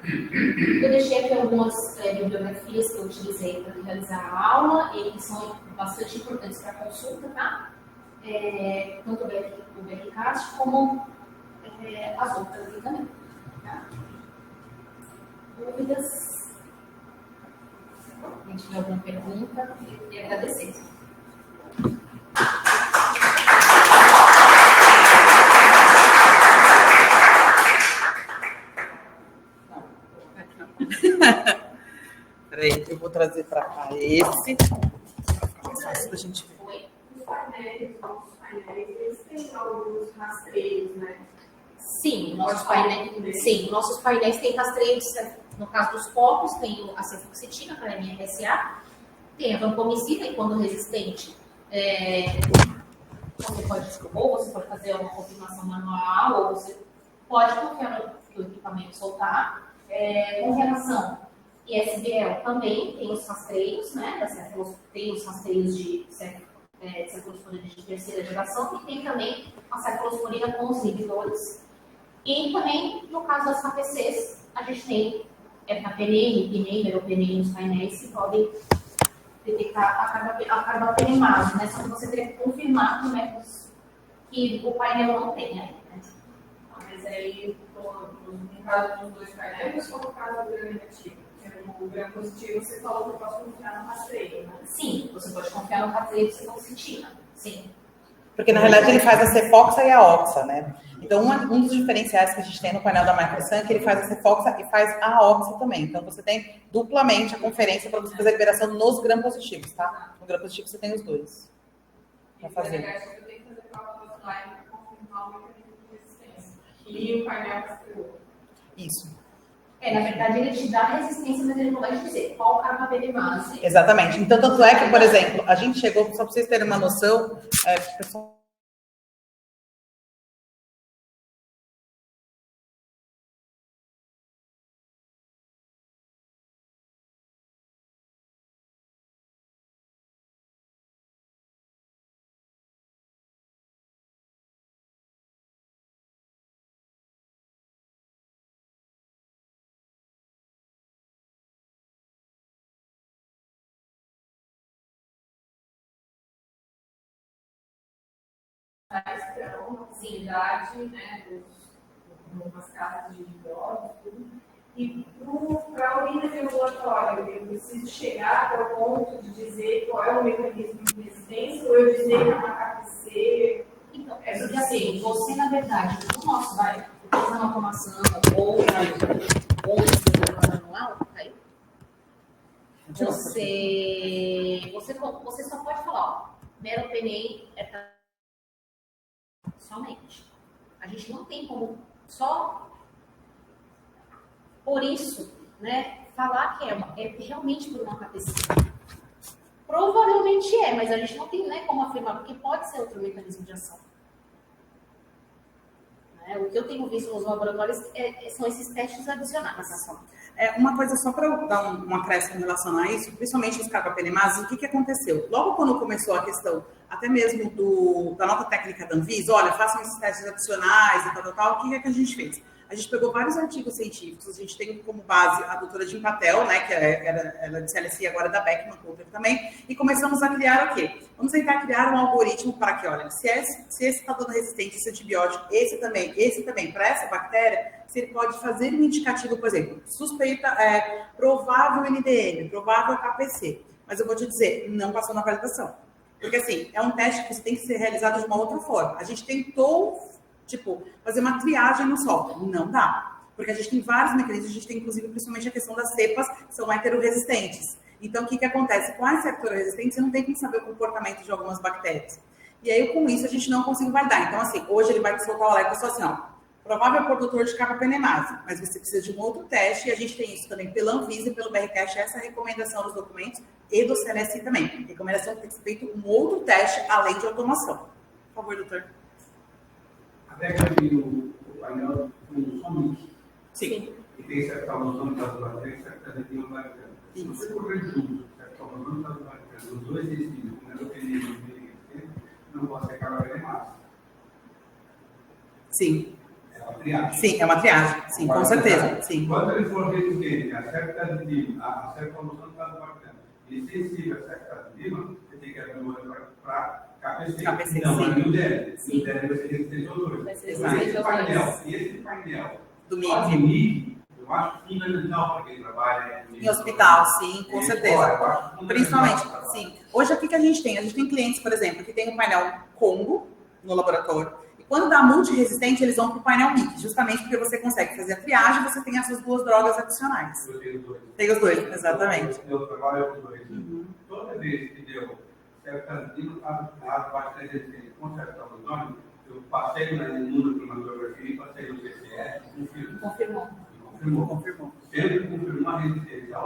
Speaker 4: Eu deixei aqui algumas bibliografias que eu utilizei para realizar a aula e que são bastante importantes para a consulta, tá? Tanto o BRCast como as outras aqui também. Tá? Dúvidas? Se alguém tiver alguma pergunta, eu queria agradecer.
Speaker 5: Peraí, eu vou trazer para cá esse. Mais fácil da gente ver.
Speaker 6: Nossos painéis, eles têm alguns rastreios, né?
Speaker 4: Sim, nossos painéis têm rastreios. No caso dos copos, tem a cefoxitina para a MRSA, tem a vancomicina, e quando resistente, você pode fazer uma confirmação manual, ou você pode confiar no equipamento soltar. Com relação ISBL também tem os rastreios, né? Tem os rastreios de cefalosporina de terceira geração, e tem também a cefalosporina com os inibidores. E também, no caso das KPCs, a gente tem heptapenem, ipinem, meropenem, os painéis que podem detectar a carbapenemase, né? Só que você teria que confirmar com métodos que o painel não tem ainda, né?
Speaker 6: Mas aí, no caso dos dois painéis, ou no caso do gram negativo? Porque no gram positivo, você falou que eu posso confiar no rastreio, né?
Speaker 4: Sim, você pode confiar no rastreio de cefalocetina, sim.
Speaker 5: Porque, na realidade, ele faz a cefoxa e a oxa, né? Então, um dos diferenciais que a gente tem no painel da MicroSun é que ele faz a cefoxa e faz a oxa também. Então, você tem duplamente a conferência para você fazer a liberação nos gram positivos, tá? No gram positivo, você tem os dois. Para fazer.
Speaker 6: Eu tenho que fazer prova offline para confirmar o mecanismo de resistência. E o painel rastreou.
Speaker 5: Isso.
Speaker 4: Na verdade, ele te dá resistência, mas ele não vai te dizer qual carbapenemase.
Speaker 5: Exatamente. Então, tanto é que, por exemplo, a gente chegou, só para vocês terem uma noção, pessoal.
Speaker 6: Então, a cidade, né, das casas de drogas, tudo. E para a urina de ambulatório, eu preciso chegar até o ponto de dizer qual é o mecanismo de resistência, ou eu dizer que é uma KPC.
Speaker 4: Então, porque assim, você, na verdade, no nosso vai fazer uma automação ou manual, aí, você só pode falar, ó, meropenem somente. A gente não tem como só por isso, né, falar que é realmente por uma KPC. Provavelmente mas a gente não tem, né, como afirmar, porque pode ser outro mecanismo de ação. Né? O que eu tenho visto nos laboratórios são esses testes adicionais.
Speaker 5: Uma coisa só para eu dar um acréscimo em relação a isso, principalmente os carbapenemases, o que aconteceu? Logo quando começou a questão, até mesmo da nota técnica da Anvisa, olha, façam esses testes adicionais e tal, o que é que a gente fez? A gente pegou vários artigos científicos, a gente tem como base a doutora Jim Patel, né, que ela de CLC, agora da Beckman Coulter também, e começamos a criar o quê? Vamos tentar criar um algoritmo para que, olha, se esse está dando resistência, esse antibiótico, esse também, para essa bactéria, se ele pode fazer um indicativo, por exemplo, suspeita, provável NDM, provável KPC. Mas eu vou te dizer, não passou na validação. Porque, assim, é um teste que tem que ser realizado de uma outra forma. A gente tentou, fazer uma triagem no solo. Não dá. Porque a gente tem vários mecanismos, a gente tem, inclusive, principalmente a questão das cepas, que são heteroresistentes. Então, o que acontece? Com as heteroresistentes, você não tem como saber o comportamento de algumas bactérias. E aí, com isso, a gente não consegue validar. Então, assim, hoje ele vai te soltar o alerta só assim, ó, provável produtor de carbapenemase, mas você precisa de um outro teste, e a gente tem isso também pela Anvisa e pelo BRCast, essa recomendação dos documentos, e do CLSI também. Recomendação que tem que ser feito um outro teste, além de automação. Por favor, doutor.
Speaker 7: Até que eu vi o painel com somente.
Speaker 5: Sim.
Speaker 7: E tem certa noção das bactérias, certa região bacteriana. Se você correr junto, certa noção das bactérias, os dois destinos, não pode ser carbapenemase.
Speaker 5: Sim.
Speaker 7: É uma triagem.
Speaker 5: Sim, é uma triagem. Sim, com certeza. Sim.
Speaker 7: Quando ele for resistente a certa aditiva, a certa noção das bactérias, e sensível a certa aditiva, você tem que abrir uma para KPC. Não, mas no DL. No DL vai ser resistente aos dois. E esse painel
Speaker 5: do
Speaker 7: MIG, eu acho fundamental para quem trabalha
Speaker 5: em hospital, sim, com certeza. Principalmente, sim. Hoje, o que a gente tem? A gente tem clientes, por exemplo, que tem um painel Congo no laboratório. E quando dá multiresistente, eles vão para o painel MIG, justamente porque você consegue fazer a triagem e você tem essas duas drogas adicionais.
Speaker 7: Eu tenho os dois.
Speaker 5: Tem os dois, exatamente.
Speaker 7: Eu trabalho com os dois. Toda vez que deu certa aditiva, as bactérias resistentes com certa ozônio, eu passei na imunocromatografia e passei no PCR e confirmou. Sempre confirmou a resistência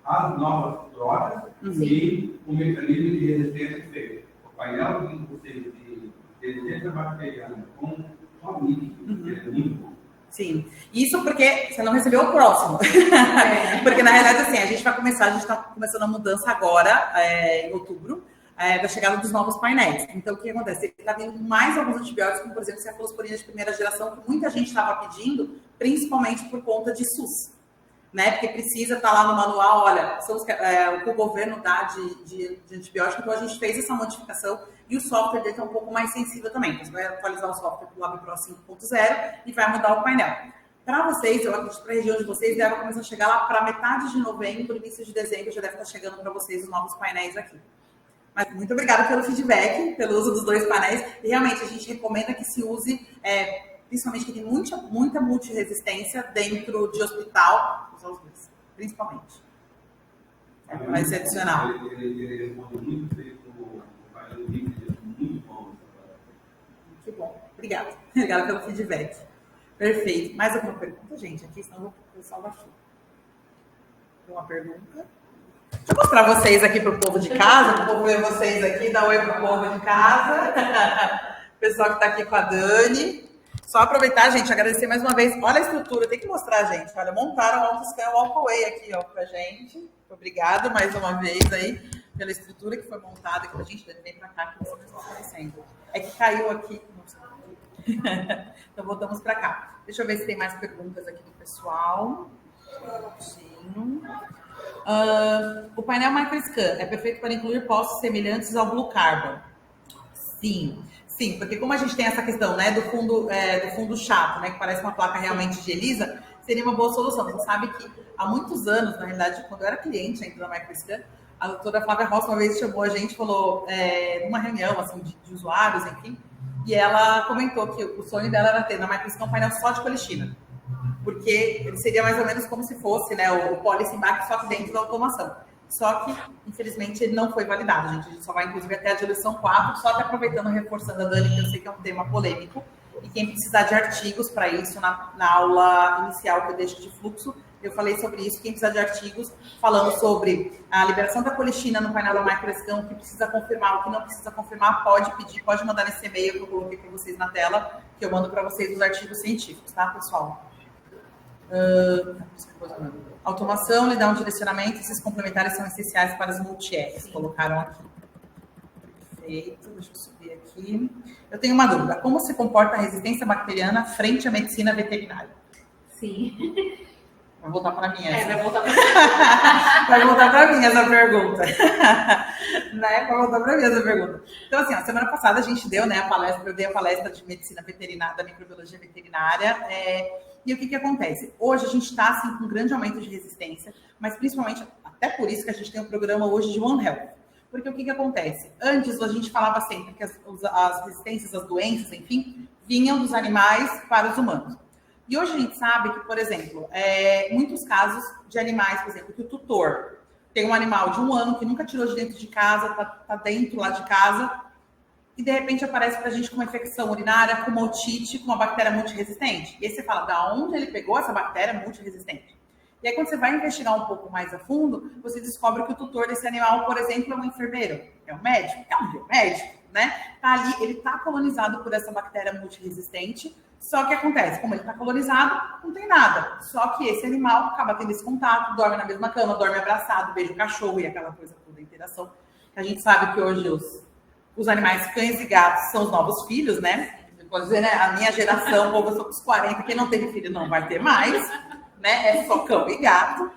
Speaker 7: às novas drogas e o mecanismo de resistência feito. O painel de resistência bacteriana com só MIG, é muito bom.
Speaker 5: Sim, isso porque você não recebeu o próximo. Porque, na realidade, assim, a gente está começando a mudança agora, em outubro. da chegada dos novos painéis. Então, o que acontece? Ele está vindo mais alguns antibióticos, como, por exemplo, cefalosporina de primeira geração, que muita gente estava pedindo, principalmente por conta de SUS. Né? Porque precisa estar lá no manual, olha, o que o governo dá de antibiótico, então a gente fez essa modificação e o software dele está um pouco mais sensível também. Então, você vai atualizar o software para o LabPro 5.0 e vai mudar o painel. Para vocês, eu acredito que para a região de vocês, deve começar a chegar lá para metade de novembro, início de dezembro, já deve estar chegando para vocês os novos painéis aqui. Mas muito obrigada pelo feedback, pelo uso dos 2 painéis. E realmente a gente recomenda que se use, principalmente que tem muita multiresistência dentro de hospital, usar os 2, principalmente. Vai ser adicional.
Speaker 7: Ele responde muito bem o painel muito bom.
Speaker 5: Que bom. Obrigada. Obrigada pelo feedback. Perfeito. Mais alguma pergunta, gente? Aqui, senão o pessoal vai chutar. Tem uma pergunta? Deixa eu mostrar vocês aqui para o povo de casa, para o povo ver vocês aqui, dar oi para o povo de casa. O pessoal que está aqui com a Dani. Só aproveitar, gente, agradecer mais uma vez. Olha a estrutura, tem que mostrar, gente. Olha, montaram o AutoScan Walkaway aqui, ó, pra gente. Obrigado mais uma vez aí pela estrutura que foi montada aqui pra gente. Vem pra cá que você não está aparecendo. É que caiu aqui. Então, voltamos para cá. Deixa eu ver se tem mais perguntas aqui do pessoal. O painel MicroScan é perfeito para incluir postos semelhantes ao Blue Carbon? Sim, porque como a gente tem essa questão, né, do fundo chato, né, que parece uma placa realmente de ELISA, seria uma boa solução. Você sabe que há muitos anos, na realidade, quando eu era cliente ainda da MicroScan, a doutora Flávia Rossi uma vez chamou a gente, falou, numa reunião assim, de usuários, enfim, e ela comentou que o sonho dela era ter na MicroScan um painel só de colistina, porque ele seria mais ou menos como se fosse, né, o Policy Embarque só que dentro da automação. Só que, infelizmente, ele não foi validado, gente. A gente só vai, inclusive, até a direção 4, só até aproveitando, reforçando a Dani, que eu sei que é um tema polêmico, e quem precisar de artigos para isso, na aula inicial que eu deixo de fluxo, eu falei sobre isso, quem precisar de artigos, falando sobre a liberação da colistina no painel da MicroScan, o que precisa confirmar, o que não precisa confirmar, pode pedir, pode mandar nesse e-mail que eu coloquei para vocês na tela, que eu mando para vocês os artigos científicos, tá, pessoal? Automação, lhe dá um direcionamento, esses complementares são essenciais para as multi-Fs, colocaram aqui. Perfeito, deixa eu subir aqui. Eu tenho uma dúvida, como se comporta a resistência bacteriana frente à medicina veterinária?
Speaker 4: Sim.
Speaker 5: Vai voltar para mim essa.
Speaker 4: Vai voltar para
Speaker 5: Vai voltar para mim essa pergunta. Né? Vai voltar para mim essa pergunta. Então, assim, a semana passada a gente deu, né, a palestra, eu dei a palestra de medicina veterinária, da microbiologia veterinária, e o que acontece? Hoje a gente está, assim, com um grande aumento de resistência, mas principalmente, até por isso que a gente tem um programa hoje de One Health. Porque o que acontece? Antes a gente falava sempre que as resistências, as doenças, enfim, vinham dos animais para os humanos. E hoje a gente sabe que, por exemplo, muitos casos de animais, por exemplo, que o tutor tem um animal de 1 ano que nunca tirou de dentro de casa, tá dentro lá de casa, e de repente aparece pra gente com uma infecção urinária, com uma otite, com uma bactéria multiresistente. E aí você fala, da onde ele pegou essa bactéria multiresistente? E aí quando você vai investigar um pouco mais a fundo, você descobre que o tutor desse animal, por exemplo, é um enfermeiro, é um médico, é um biomédico, né? Tá ali, ele tá colonizado por essa bactéria multiresistente. Só que acontece, como ele está colonizado, não tem nada. Só que esse animal acaba tendo esse contato, dorme na mesma cama, dorme abraçado, beija o cachorro e aquela coisa toda, a interação. A gente sabe que hoje os animais cães e gatos são os novos filhos, né? Pode dizer, né? A minha geração, eu sou dos 40, quem não teve filho não vai ter mais, né? É só cão e gato.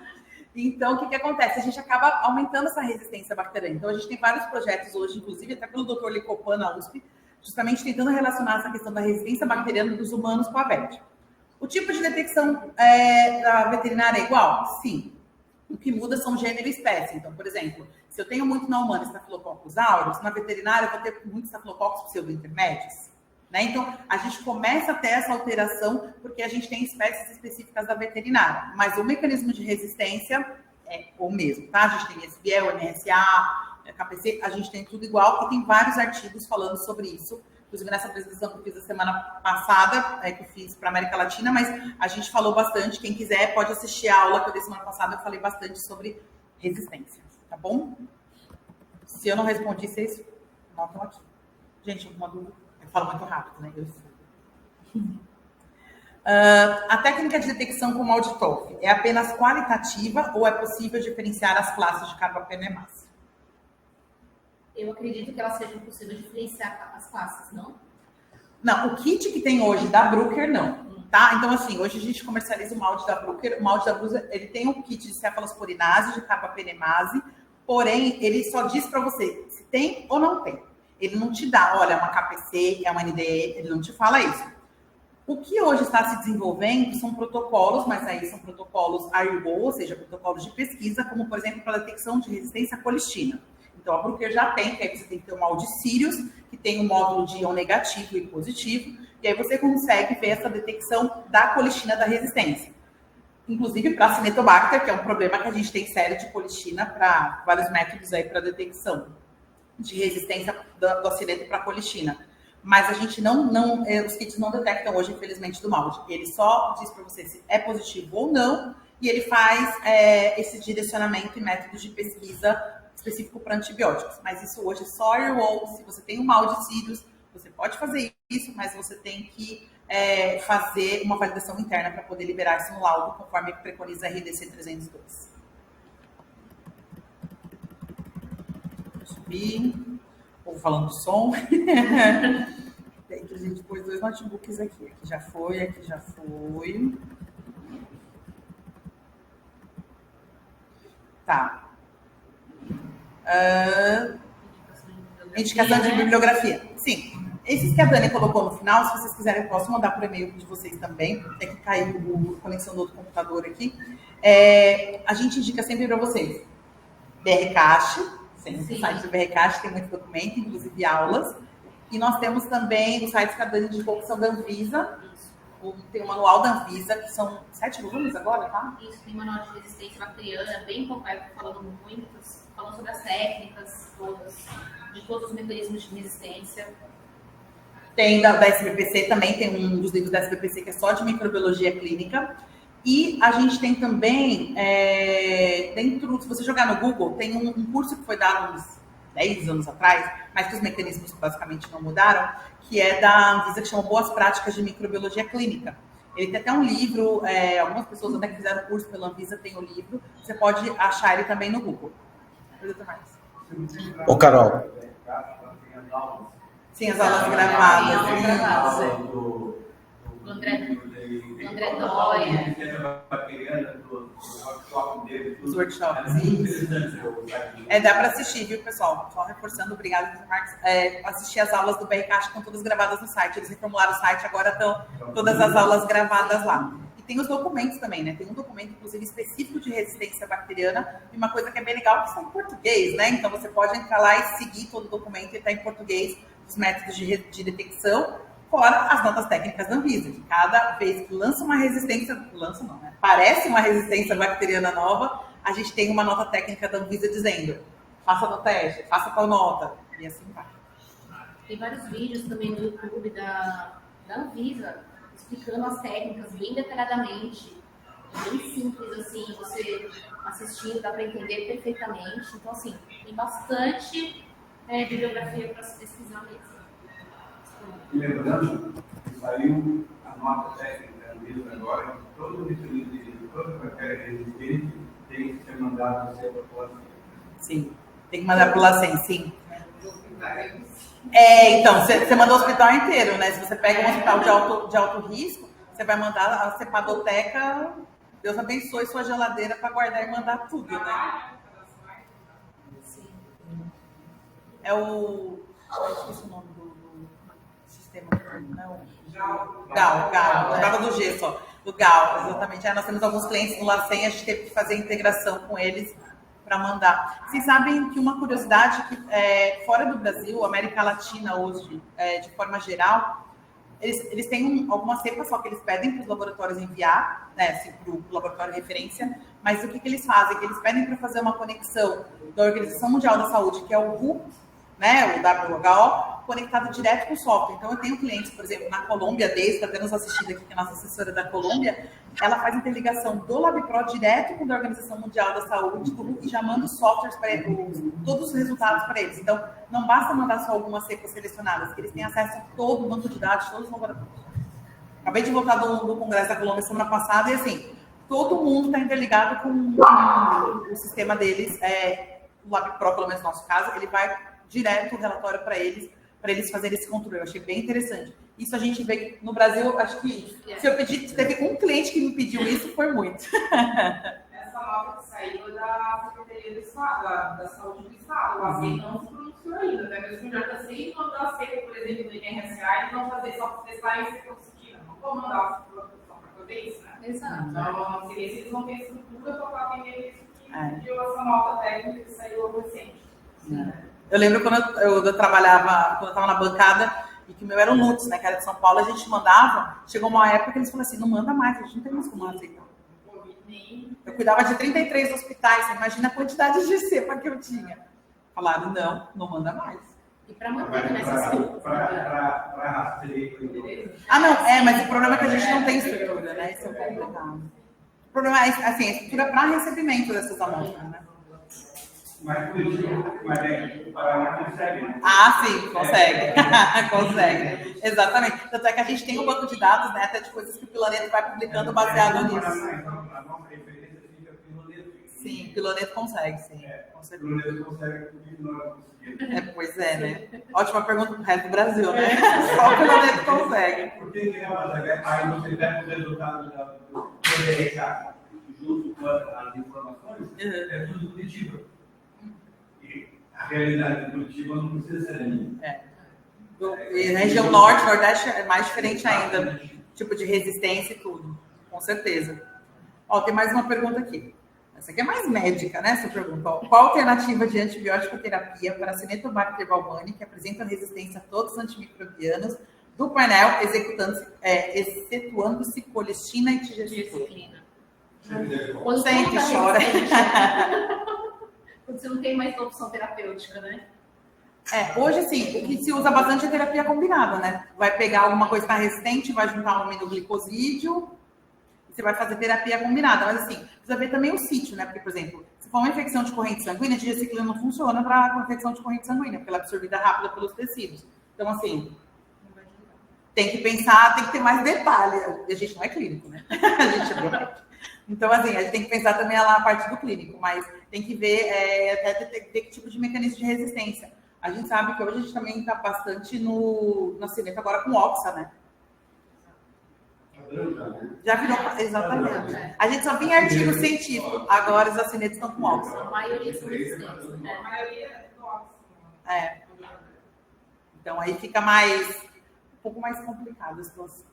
Speaker 5: Então, o que acontece? A gente acaba aumentando essa resistência bacteriana. Então, a gente tem vários projetos hoje, inclusive até pelo Dr. Licopan na USP, justamente tentando relacionar essa questão da resistência bacteriana dos humanos com a VET. O tipo de detecção da veterinária é igual? Sim. O que muda são gênero e espécie. Então, por exemplo, se eu tenho muito na humana Staphylococcus aureus, na veterinária eu vou ter muito Staphylococcus pseudointermédios. Né? Então, a gente começa a ter essa alteração porque a gente tem espécies específicas da veterinária. Mas o mecanismo de resistência é o mesmo, tá? A gente tem SBL, NSA, KPC, a gente tem tudo igual e tem vários artigos falando sobre isso. Inclusive nessa apresentação que eu fiz a semana passada, que eu fiz para a América Latina, mas a gente falou bastante. Quem quiser pode assistir a aula que eu dei semana passada, eu falei bastante sobre resistência, tá bom? Se eu não respondi, vocês notam aqui. Gente, uma dúvida. Eu falo muito rápido, né? Eu sei. A técnica de detecção com molde TOF é apenas qualitativa ou é possível diferenciar as classes de carbapenemácea?
Speaker 4: eu acredito que elas sejam possíveis de diferenciar as classes, não?
Speaker 5: Não, o kit que tem hoje da Bruker, não. Tá? Então, assim, hoje a gente comercializa o malte da Bruker. O malte da Bruker, ele tem um kit de cefalosporinase, de carbapenemase, porém, ele só diz para você se tem ou não tem. Ele não te dá, olha, é uma KPC, é uma NDE, ele não te fala isso. O que hoje está se desenvolvendo são protocolos, mas aí são protocolos IRO, ou seja, protocolos de pesquisa, como, por exemplo, para detecção de resistência à colistina. Então, a Bruker já tem, que aí você tem que ter o mal de Sirius, que tem um módulo de íon negativo e positivo, e aí você consegue ver essa detecção da colistina da resistência. Inclusive para a Cinetobacter, que é um problema que a gente tem sério de colistina para vários métodos aí para detecção de resistência do acineto para a colistina. Mas a gente os kits não detectam hoje, infelizmente, do malte. Ele só diz para você se é positivo ou não, e ele faz esse direcionamento em métodos de pesquisa específico para antibióticos. Mas isso hoje é só IRO. Se você tem um mal de Sirius, você pode fazer isso, mas você tem que fazer uma validação interna para poder liberar isso no laudo, conforme preconiza a RDC 302. Vou subir. Ou falando do som. Tem que a gente pôs 2 notebooks aqui. Aqui já foi, aqui já foi. Tá. Indicação de bibliografia. Sim. Esses que a Dani colocou no final, se vocês quiserem, eu posso mandar por e-mail de vocês também. É que caiu a conexão do outro computador aqui. A gente indica sempre para vocês. BRCast, sempre o site do BRCast tem muito documento, inclusive aulas. E nós temos também os sites que a Dani indicou, que são da Anvisa. Tem o manual da Anvisa, que são 7 volumes agora, tá?
Speaker 4: Isso, tem manual de resistência bacteriana, bem completo, falando sobre as técnicas todas, de todos os mecanismos de resistência.
Speaker 5: Tem da SBPC também, tem um dos livros da SBPC que é só de microbiologia clínica. E a gente tem também, se você jogar no Google, tem um curso que foi dado uns 10 anos atrás, mas que os mecanismos basicamente não mudaram, que é da Anvisa, que chama Boas Práticas de Microbiologia Clínica. Ele tem até um livro, algumas pessoas até que fizeram curso pela Anvisa tem o livro, você pode achar ele também no Google.
Speaker 1: Ô, Carol.
Speaker 5: Sim, as aulas gravadas.
Speaker 4: Do André Dóia.
Speaker 5: Os workshops. Dá para assistir, viu, pessoal? Só reforçando, obrigada, Marcos. Assistir as aulas do BRCast, estão todas gravadas no site. Eles reformularam o site, agora estão todas as aulas gravadas lá. E tem os documentos também, né? Tem um documento, inclusive, específico de resistência bacteriana. E uma coisa que é bem legal, que está em português, né? Então, você pode entrar lá e seguir todo o documento e está em português, os métodos de detecção, fora as notas técnicas da Anvisa, que cada vez que lança uma resistência, parece uma resistência bacteriana nova, a gente tem uma nota técnica da Anvisa dizendo, faça no teste, faça tal nota, e assim vai.
Speaker 4: Tem vários vídeos também no YouTube da Anvisa, explicando as técnicas bem detalhadamente, bem simples, assim, você assistindo, dá para entender perfeitamente. Então, assim, tem bastante bibliografia para se pesquisar mesmo.
Speaker 7: E lembrando que saiu a nota técnica da Anvisa agora, que todo mecanismo de toda bactéria resistente tem que ser mandado para a população.
Speaker 5: Sim, tem que mandar para o LACEN, sim. Então, você manda o hospital inteiro, né? Se você pega um hospital de alto risco, você vai mandar a cepadoteca, Deus abençoe sua geladeira para guardar e mandar tudo, né? Sim. Eu esqueci o nome do sistema. Não. GAL. Estava do G só. Do GAL, exatamente. Nós temos alguns clientes no LACEN, a gente teve que fazer a integração com eles para mandar. Vocês sabem que uma curiosidade que fora do Brasil, América Latina hoje, de forma geral, eles têm algumas cepas só que eles pedem para os laboratórios enviar, né, assim, para o laboratório de referência, mas o que eles fazem? Que eles pedem para fazer uma conexão da Organização Mundial da Saúde, que é o WHO, né, o WHO, conectado direto com o software. Então, eu tenho clientes, por exemplo, na Colômbia, desde que está tendo nos assistindo aqui, que é a nossa assessora da Colômbia, ela faz interligação do LabPro direto com a Organização Mundial da Saúde e já manda os softwares para eles, todos os resultados para eles. Então, não basta mandar só algumas cepas selecionadas, eles têm acesso a todo o banco de dados, todos os laboratórios. Acabei de voltar do Congresso da Colômbia semana passada e, assim, todo mundo está interligado com o sistema deles. O LabPro, pelo menos no nosso caso, ele vai direto o relatório para eles fazerem esse controle. Eu achei bem interessante. Isso a gente vê no Brasil, acho que se eu pedir, teve um cliente que me pediu isso, foi muito.
Speaker 6: Essa nota que saiu da Secretaria do Estado, da Saúde do Estado, o AC não se pronunciou ainda, né? Mesmo já está sem mandar a seca, por exemplo, do INSA, eles vão fazer só para testar e ser positiva. Não vão mandar a população para fazer isso, né?
Speaker 4: Exato.
Speaker 6: Então, se eles não têm estrutura para atender isso que pediu essa nota técnica que saiu recente.
Speaker 5: Eu lembro quando eu trabalhava, quando eu estava na bancada, e que o meu era o Lutz, né, que era de São Paulo, a gente mandava, chegou uma época que eles falaram assim, não manda mais, a gente não tem mais como aceitar. Eu cuidava de 33 hospitais, você imagina a quantidade de cepa que eu tinha. Falaram, não manda mais.
Speaker 4: E para manter nessa
Speaker 7: Para
Speaker 5: mas o problema é que a gente não tem estrutura, né, isso é complicado. O problema é, assim, a estrutura para recebimento dessas amostras, né.
Speaker 7: Mas o Paraná consegue, né?
Speaker 5: Ah, sim, consegue. Consegue. Exatamente. Tanto é que a gente tem um banco de dados, né, até de coisas que o Piloneto vai publicando baseado nisso.
Speaker 7: A nossa referência fica Piloneto.
Speaker 5: Sim, o Piloneto consegue, sim.
Speaker 7: O Piloneto consegue, porque nós conseguimos.
Speaker 5: Pois é, né? Ótima pergunta pro resto do Brasil, né? Só o Piloneto consegue.
Speaker 7: Por que aí você pega os resultados do PDRK junto com as informações, é tudo positivo. A realidade de Curitiba não precisa ser a minha.
Speaker 5: E a região norte, nordeste é mais diferente ainda, tipo de resistência e tudo, com certeza. Ó, tem mais uma pergunta aqui. Essa aqui é mais médica, né? Essa pergunta. Ó, qual a alternativa de antibiótico terapia para Acinetobacter baumannii que apresenta resistência a todos os antimicrobianos do painel, excetuando-se colistina e tigestrina? Sente, chora.
Speaker 4: Quando você não tem mais opção terapêutica, né?
Speaker 5: Hoje, assim, o que se usa bastante é terapia combinada, né? Vai pegar alguma coisa que está resistente, vai juntar um aminoglicosídeo, e você vai fazer terapia combinada. Mas, assim, precisa ver também o sítio, né? Porque, por exemplo, se for uma infecção de corrente sanguínea, a diaciclina não funciona para infecção de corrente sanguínea, porque ela é absorvida rápida pelos tecidos. Então, assim, tem que pensar, tem que ter mais detalhe. A gente não é clínico, né? A gente é médico. Então, assim, a gente tem que pensar também lá na parte do clínico, mas tem que ver até que tipo de mecanismo de resistência. A gente sabe que hoje a gente também está bastante na cineta agora com Oxa, né? Já virou, exatamente. A gente só vê em artigo científico, agora os acinetos estão com Oxa.
Speaker 4: A maioria são resistentes, né?
Speaker 6: A maioria é do Oxa.
Speaker 5: Então, aí fica um pouco mais complicado a situação.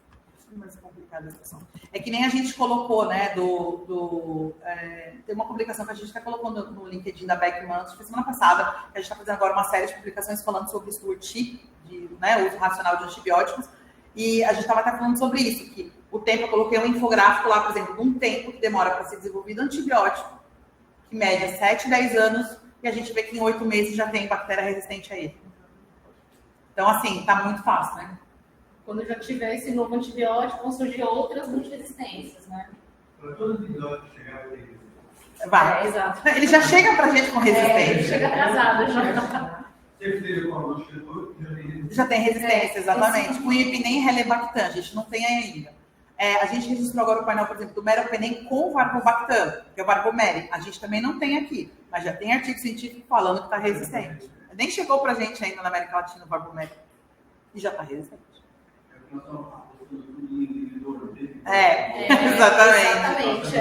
Speaker 5: É que nem a gente colocou, né, tem uma publicação que a gente está colocando no LinkedIn da Beckman, acho que foi semana passada, que a gente está fazendo agora uma série de publicações falando sobre stewardship, uso racional de antibióticos, e a gente estava até falando sobre isso, que o tempo, eu coloquei um infográfico lá, por exemplo, um tempo que demora para ser desenvolvido antibiótico, que média 7, 10 anos, e a gente vê que em 8 meses já tem bactéria resistente a ele. Então, assim, está muito fácil, né?
Speaker 4: Quando já tiver esse novo antibiótico, vão surgir outras multiresistências, né?
Speaker 7: Para todos os antibióticos chegarem resistência.
Speaker 5: Vai.
Speaker 4: Exato.
Speaker 5: Ele já chega pra gente com resistência.
Speaker 4: Chega atrasado já.
Speaker 5: Já tem resistência, exatamente. O ipinem e Helebactam, a gente não tem ainda. A gente registrou agora o painel, por exemplo, do Meropenem com Varbobactam, que é o Varbomeri. A gente também não tem aqui, mas já tem artigo científico falando que está resistente. Nem chegou pra gente ainda na América Latina o Varbomeri. E já está resistente. Exatamente.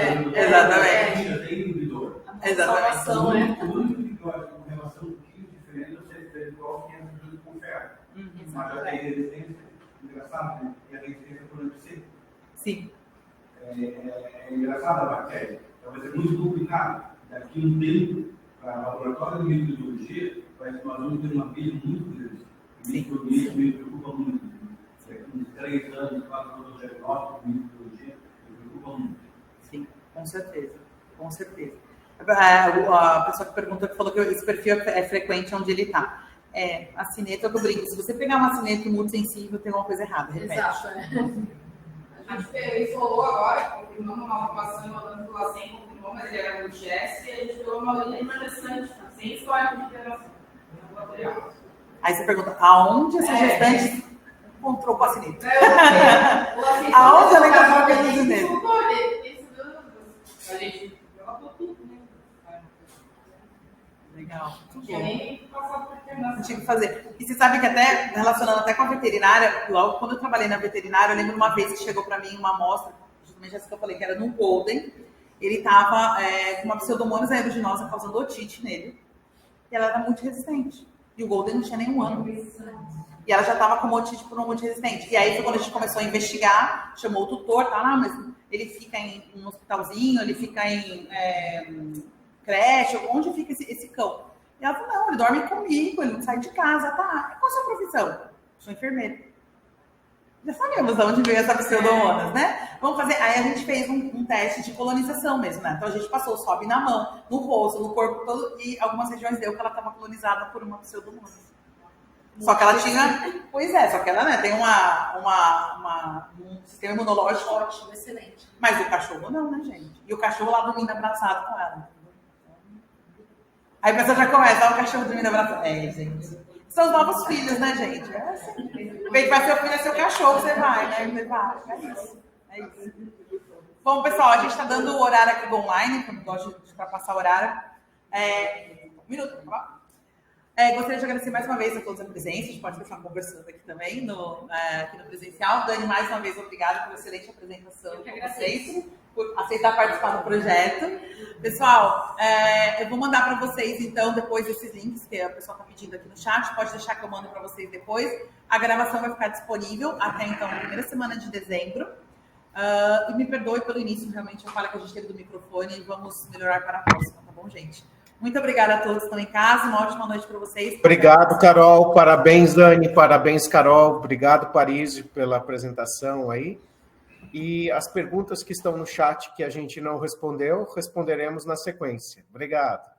Speaker 5: Exatamente.
Speaker 7: O antibiótico com relação a um quilo diferente, você vê qual que é junto com ferro. Mas já tem resistência, engraçado, né? E a resistência por antisseco.
Speaker 5: Sim.
Speaker 7: É engraçado a bactéria. Então vai ser muito complicado. Daqui a um tempo, para o laboratório de microbiologia, nós vamos ter uma pilha muito grande. Isso me preocupa muito. Com 3 anos, 4 anos de diagnóstico, de microbiologia, me preocupa muito.
Speaker 5: Sim, com certeza. Com certeza. A pessoa que perguntou, que falou que esse perfil é frequente onde ele está. A cineta, eu brinco. Se você pegar uma cineta muito sensível, tem alguma coisa errada. Repete.
Speaker 4: Exato.
Speaker 6: A gente falou agora, confirmando uma aprovação e mandando pelo LACEN, confirmou, mas ele era do GS, e a gente pegou uma linha interessante, sem história de internação.
Speaker 5: Aí você pergunta, aonde essa gestante encontrou o paciente?
Speaker 6: Aonde
Speaker 5: ela encontrou o paciente?
Speaker 6: A gente
Speaker 5: Legal. Muito
Speaker 6: Tinha
Speaker 5: bom.
Speaker 6: nem passado por internação.
Speaker 5: Tinha que fazer. E você sabe que até, relacionando até com a veterinária, logo quando eu trabalhei na veterinária, eu lembro uma vez que chegou para mim uma amostra, justamente essa que eu falei, que era no Golden, ele estava com uma pseudomonas aeruginosa causando otite nele, e ela era muito resistente. E o Golden não tinha nem um ano. E ela já estava com otite por um monte resistente. E aí foi quando a gente começou a investigar, chamou o tutor, tá lá, mas ele fica em um hospitalzinho, ele fica em creche, onde fica esse cão? E ela falou, não, ele dorme comigo, ele não sai de casa, tá? Qual a sua profissão? Sou enfermeira. Já sabemos de onde veio essa pseudomonas, né? Vamos fazer. Aí a gente fez um teste de colonização mesmo, né? Então a gente passou o swab na mão, no rosto, no corpo todo, e algumas regiões deu que ela estava colonizada por uma pseudomonas. Só que ela tinha. Pois é, só que ela, né, tem um sistema imunológico
Speaker 4: Ótimo, excelente.
Speaker 5: Mas o cachorro não, né, gente? E o cachorro lá dormindo abraçado com ela. Aí a pessoa já começa, o cachorro dormindo abraçado. Gente. São os novos filhos, né, gente? É assim. Vem vai ser o filho, é seu cachorro, você vai, né? Você vai. É isso. Bom, pessoal, a gente está dando o horário aqui do online, que eu não gosto de ultrapassar o horário. Um minuto, vamos lá. Gostaria de agradecer mais uma vez a todos a presença. A gente pode continuar conversando aqui também, aqui no presencial. Dani, mais uma vez, obrigada pela excelente apresentação de vocês, por aceitar participar do projeto. Pessoal, eu vou mandar para vocês, então, depois esses links que a pessoa está pedindo aqui no chat. Pode deixar que eu mando para vocês depois. A gravação vai ficar disponível até, então, a primeira semana de dezembro. E me perdoe pelo início, realmente, a falha que a gente teve do microfone e vamos melhorar para a próxima, tá bom, gente? Muito obrigada a todos que estão em casa. Uma ótima noite para vocês.
Speaker 1: Obrigado, Carol. Parabéns, Dani. Parabéns, Carol. Obrigado, Paris, pela apresentação aí. E as perguntas que estão no chat que a gente não respondeu, responderemos na sequência. Obrigado.